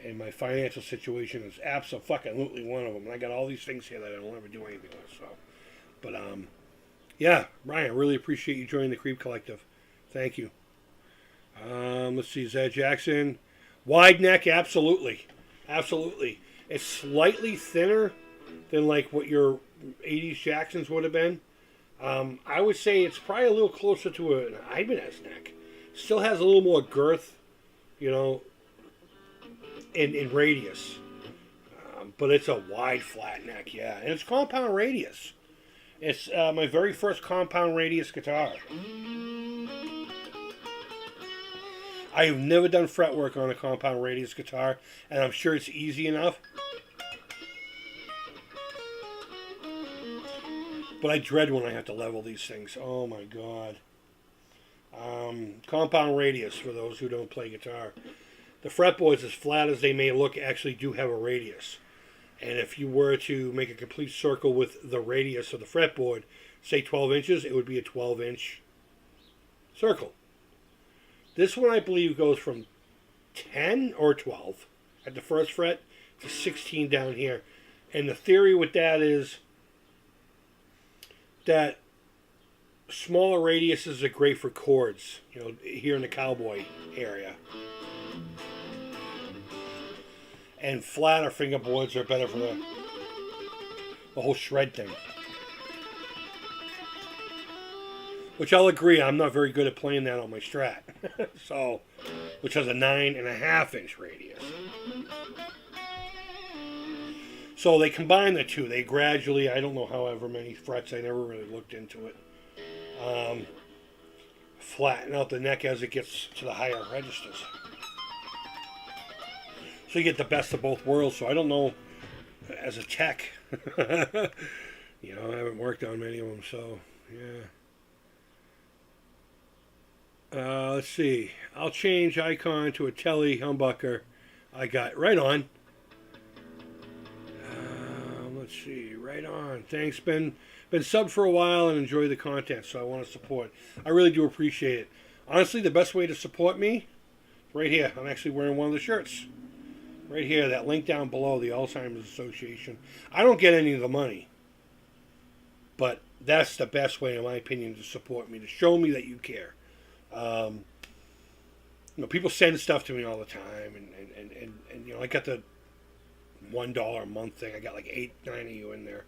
and my financial situation is absolutely one of them. And I got all these things here that I don't ever do anything with. So, but yeah, Ryan, I really appreciate you joining the Creep Collective. Thank you. Let's see, Zed Jackson, wide neck, absolutely. It's slightly thinner than like what your 80s Jacksons would have been. I would say it's probably a little closer to an Ibanez neck. Still has a little more girth, you know, in radius. but it's a wide flat neck, yeah. And it's compound radius. It's my very first compound radius guitar. I have never done fretwork on a compound radius guitar, and I'm sure it's easy enough. But I dread when I have to level these things. Oh my god. Compound radius, for those who don't play guitar. The fretboards, as flat as they may look, actually do have a radius. And if you were to make a complete circle with the radius of the fretboard, say 12 inches, it would be a 12-inch circle. This one, I believe, goes from 10 or 12 at the first fret to 16 down here. And the theory with that is that smaller radiuses are great for chords, you know, here in the cowboy area. And flatter fingerboards are better for the whole shred thing. Which I'll agree, I'm not very good at playing that on my Strat. So, which has a 9.5-inch radius. So they combine the two. They gradually, I don't know however many frets, I never really looked into it. Flatten out the neck as it gets to the higher registers. So you get the best of both worlds. So I don't know, as a tech, you know, I haven't worked on many of them, so yeah. Let's see. I'll change icon to a telly humbucker. I got right on. Let's see. Right on. Thanks. Been subbed for a while and enjoy the content, so I want to support. I really do appreciate it. Honestly, the best way to support me, right here. I'm actually wearing one of the shirts. Right here, that link down below, the Alzheimer's Association. I don't get any of the money. But that's the best way, in my opinion, to support me, to show me that you care. You know, people send stuff to me all the time, and you know, I got the $1 a month thing. I got like 8-9 of you in there.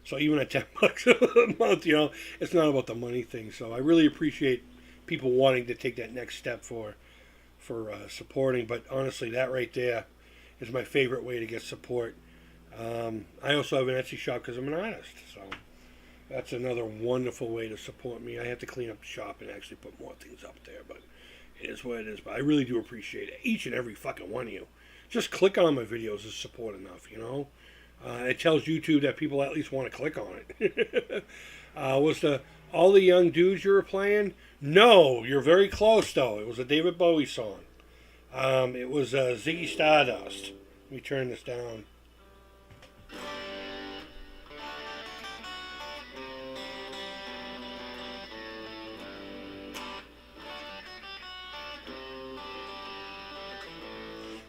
So even at $10 a month, you know, it's not about the money thing. So I really appreciate people wanting to take that next step for supporting. But honestly, that right there is my favorite way to get support. I also have an Etsy shop because I'm an artist. So that's another wonderful way to support me. I have to clean up the shop and actually put more things up there. But it is what it is. But I really do appreciate it. Each and every fucking one of you. Just click on my videos is support enough, you know. It tells YouTube that people at least want to click on it. Was all the young dudes you were playing? No, you're very close though. It was a David Bowie song. It was Ziggy Stardust. Let me turn this down.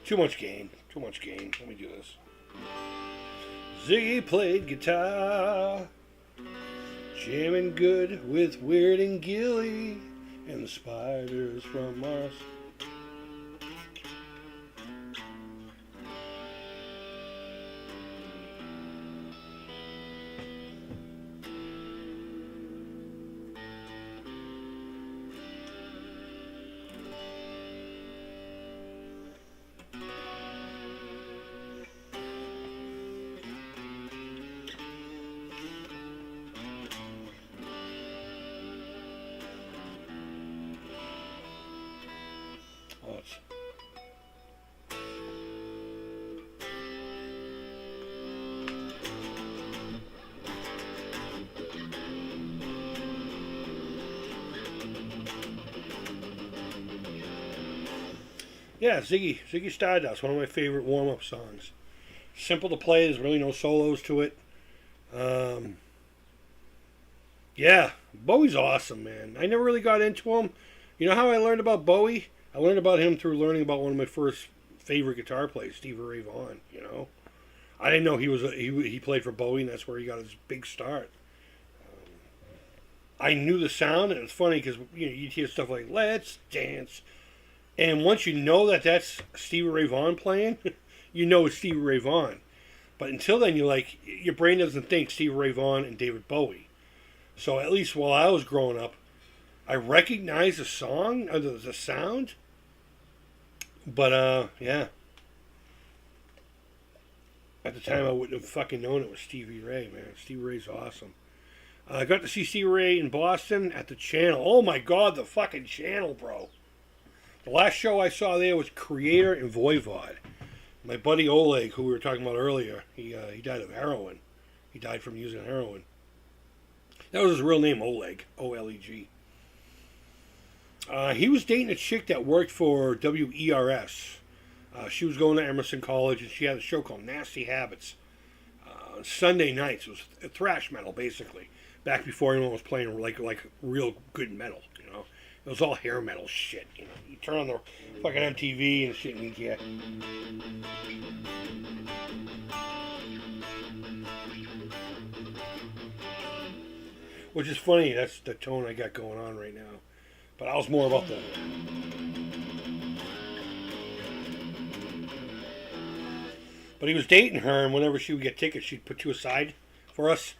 Too much gain. Too much gain. Let me do this. Ziggy played guitar, jamming good with Weird and Gilly and the Spiders from Mars. Yeah, Ziggy Stardust, one of my favorite warm-up songs. Simple to play, there's really no solos to it. Yeah, Bowie's awesome, man. I never really got into him. You know how I learned about Bowie? I learned about him through learning about one of my first favorite guitar players, Stevie Ray Vaughan, you know. I didn't know he played for Bowie, and that's where he got his big start. I knew the sound, and it's funny because you know, you'd hear stuff like "Let's Dance," and once you know that that's Stevie Ray Vaughan playing, you know it's Stevie Ray Vaughan. But until then, your brain doesn't think Stevie Ray Vaughan and David Bowie. So at least while I was growing up, I recognized the song, or the sound. But yeah. At the time, I wouldn't have fucking known it was Stevie Ray, man. Stevie Ray's awesome. I got to see Stevie Ray in Boston at the Channel. Oh my God, the fucking Channel, bro. The last show I saw there was Creator and Voivod. My buddy Oleg, who we were talking about earlier, he died of heroin. He died from using heroin. That was his real name, Oleg. O-L-E-G. He was dating a chick that worked for WERS. She was going to Emerson College, and she had a show called Nasty Habits. Sunday nights. It was thrash metal, basically. Back before anyone was playing like real good metal, you know. It was all hair metal shit, you know. You turn on the fucking MTV and shit, and yeah. Which is funny, that's the tone I got going on right now. But I was more about the... But he was dating her, and whenever she would get tickets, she'd put two aside for us.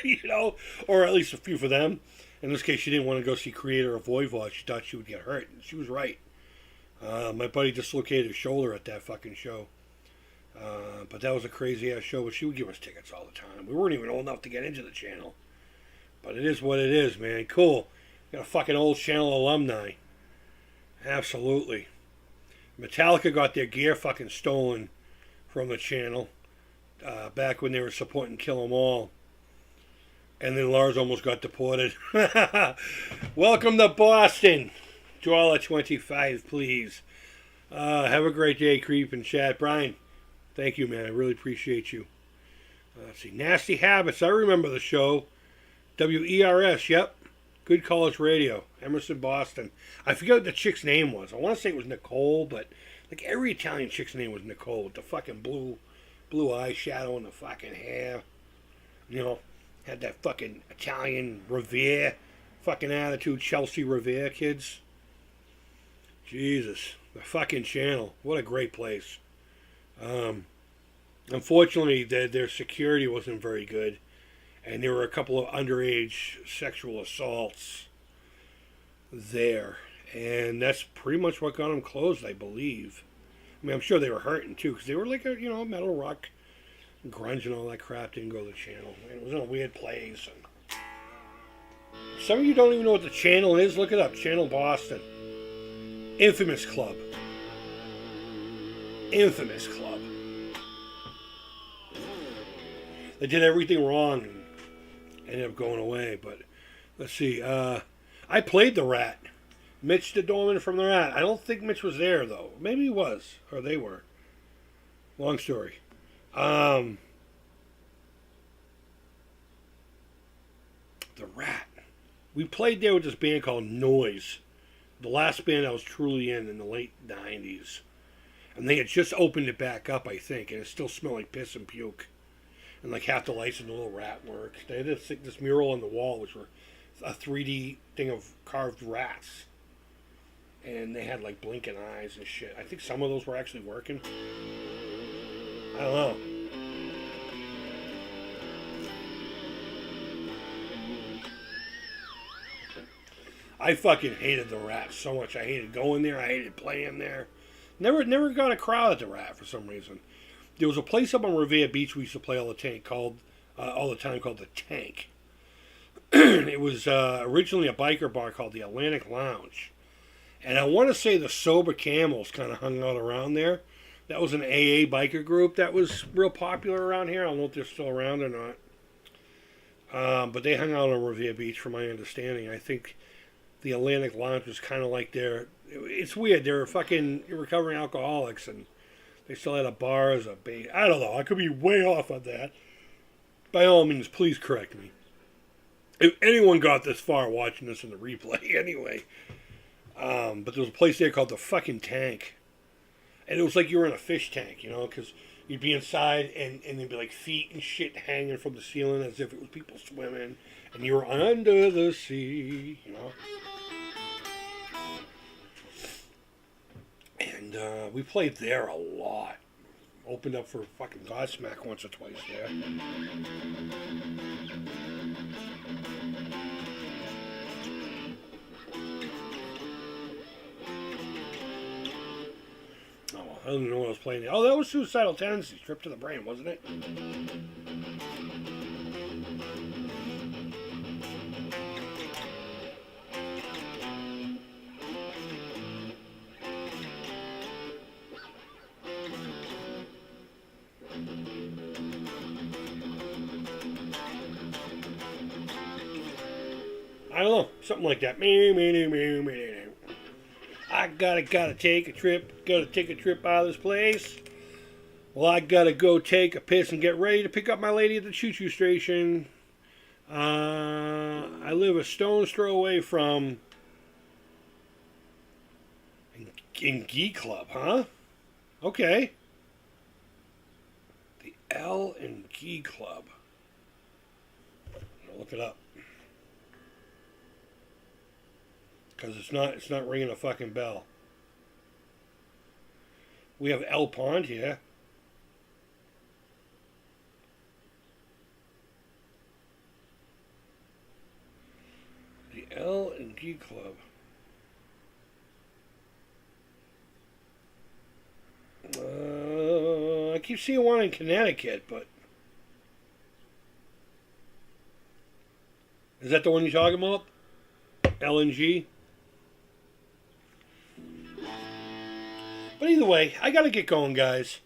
You know? Or at least a few for them. In this case, she didn't want to go see Creator or Voivod. She thought she would get hurt. And she was right. My buddy dislocated his shoulder at that fucking show. But that was a crazy-ass show. But she would give us tickets all the time. We weren't even old enough to get into the channel. But it is what it is, man. Cool. Got a fucking old channel alumni. Absolutely. Metallica got their gear fucking stolen from the channel back when they were supporting Kill 'Em All. And then Lars almost got deported. Welcome to Boston. $1.25, please. Have a great day, Creep and chat. Brian, thank you, man. I really appreciate you. Let's see. Nasty Habits. I remember the show. WERS, yep. Good College Radio. Emerson, Boston. I forget what the chick's name was. I want to say it was Nicole, but like every Italian chick's name was Nicole with the fucking blue eyeshadow and the fucking hair. You know, had that fucking Italian Revere fucking attitude. Chelsea Revere kids. Jesus. The fucking channel. What a great place. Unfortunately, their security wasn't very good. And there were a couple of underage sexual assaults there. And that's pretty much what got them closed, I believe. I mean, I'm sure they were hurting, too, because they were like a, you know, metal rock, grunge and all that crap didn't go to the channel. And it was in a weird place. And some of you don't even know what the channel is. Look it up. Channel Boston. Infamous Club. Infamous Club. They did everything wrong and ended up going away. But let's see. I played the Rat. Mitch the Doorman from the Rat. I don't think Mitch was there, though. Maybe he was. Or they were. Long story. The Rat. We played there with this band called Noise. The last band I was truly in the late 90s. And they had just opened it back up, I think. And it still smelled like piss and puke. And like half the lights in the little rat work. They had this mural on the wall, which were a 3D thing of carved rats. And they had like blinking eyes and shit. I think some of those were actually working. I don't know. I fucking hated the Rat so much. I hated going there. I hated playing there. Never got a crowd at the Rat for some reason. There was a place up on Revere Beach we used to play all the time called the Tank. It was originally a biker bar called the Atlantic Lounge. And I want to say the Sober Camels kind of hung out around there. That was an AA biker group that was real popular around here. I don't know if they're still around or not. But they hung out on Revere Beach, from my understanding. I think the Atlantic Lounge was kind of like it's weird. They were fucking recovering alcoholics, and they still had a bar as a base. I don't know. I could be way off on that. By all means, please correct me. If anyone got this far watching this in the replay, anyway. But there was a place there called the fucking Tank. And it was like you were in a fish tank, you know, because you'd be inside and there'd be like feet and shit hanging from the ceiling as if it was people swimming. And you were under the sea, you know. And we played there a lot. Opened up for fucking Godsmack once or twice there. Oh well. I don't even know what I was playing. Oh, that was Suicidal Tendencies, Trip to the Brain, wasn't it? I don't know, something like that. I gotta take a trip. Gotta take a trip out of this place. Well, I gotta go take a piss and get ready to pick up my lady at the choo-choo station. I live a stone's throw away from in Geek Club, huh? Okay. The L and G Club. I'll look it up. Because it's not ringing a fucking bell. We have L Pond here. The L and G Club. I keep seeing one in Connecticut, but is that the one you're talking about? LNG? But either way, I gotta get going, guys.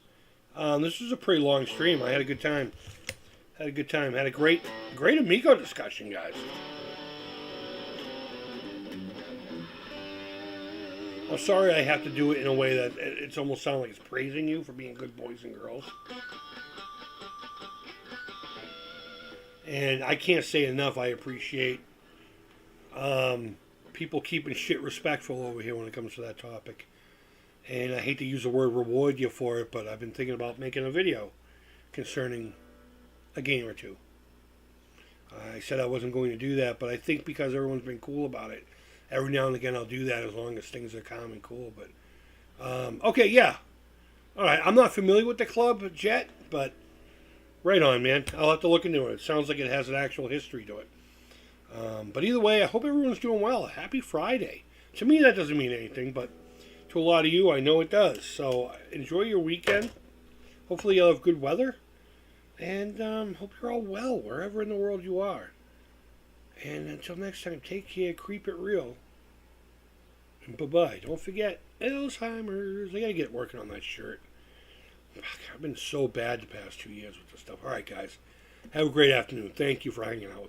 This was a pretty long stream. I had a good time. Had a great Amigo discussion, guys. I'm sorry I have to do it in a way that it's almost sounding like it's praising you for being good boys and girls. And I can't say enough I appreciate people keeping shit respectful over here when it comes to that topic. And I hate to use the word reward you for it, but I've been thinking about making a video concerning a game or two. I said I wasn't going to do that, but I think because everyone's been cool about it, every now and again I'll do that as long as things are calm and cool. But okay, yeah. All right, I'm not familiar with the club yet, but right on, man. I'll have to look into it. It sounds like it has an actual history to it. But either way, I hope everyone's doing well. Happy Friday. To me, that doesn't mean anything, but to a lot of you, I know it does. So enjoy your weekend. Hopefully you'll have good weather. And hope you're all well, wherever in the world you are. And until next time, take care, keep it real. And bye-bye. Don't forget, alzheimers. I gotta get working on that shirt. I've been so bad the past 2 years with this stuff. All right, guys. Have a great afternoon. Thank you for hanging out with me.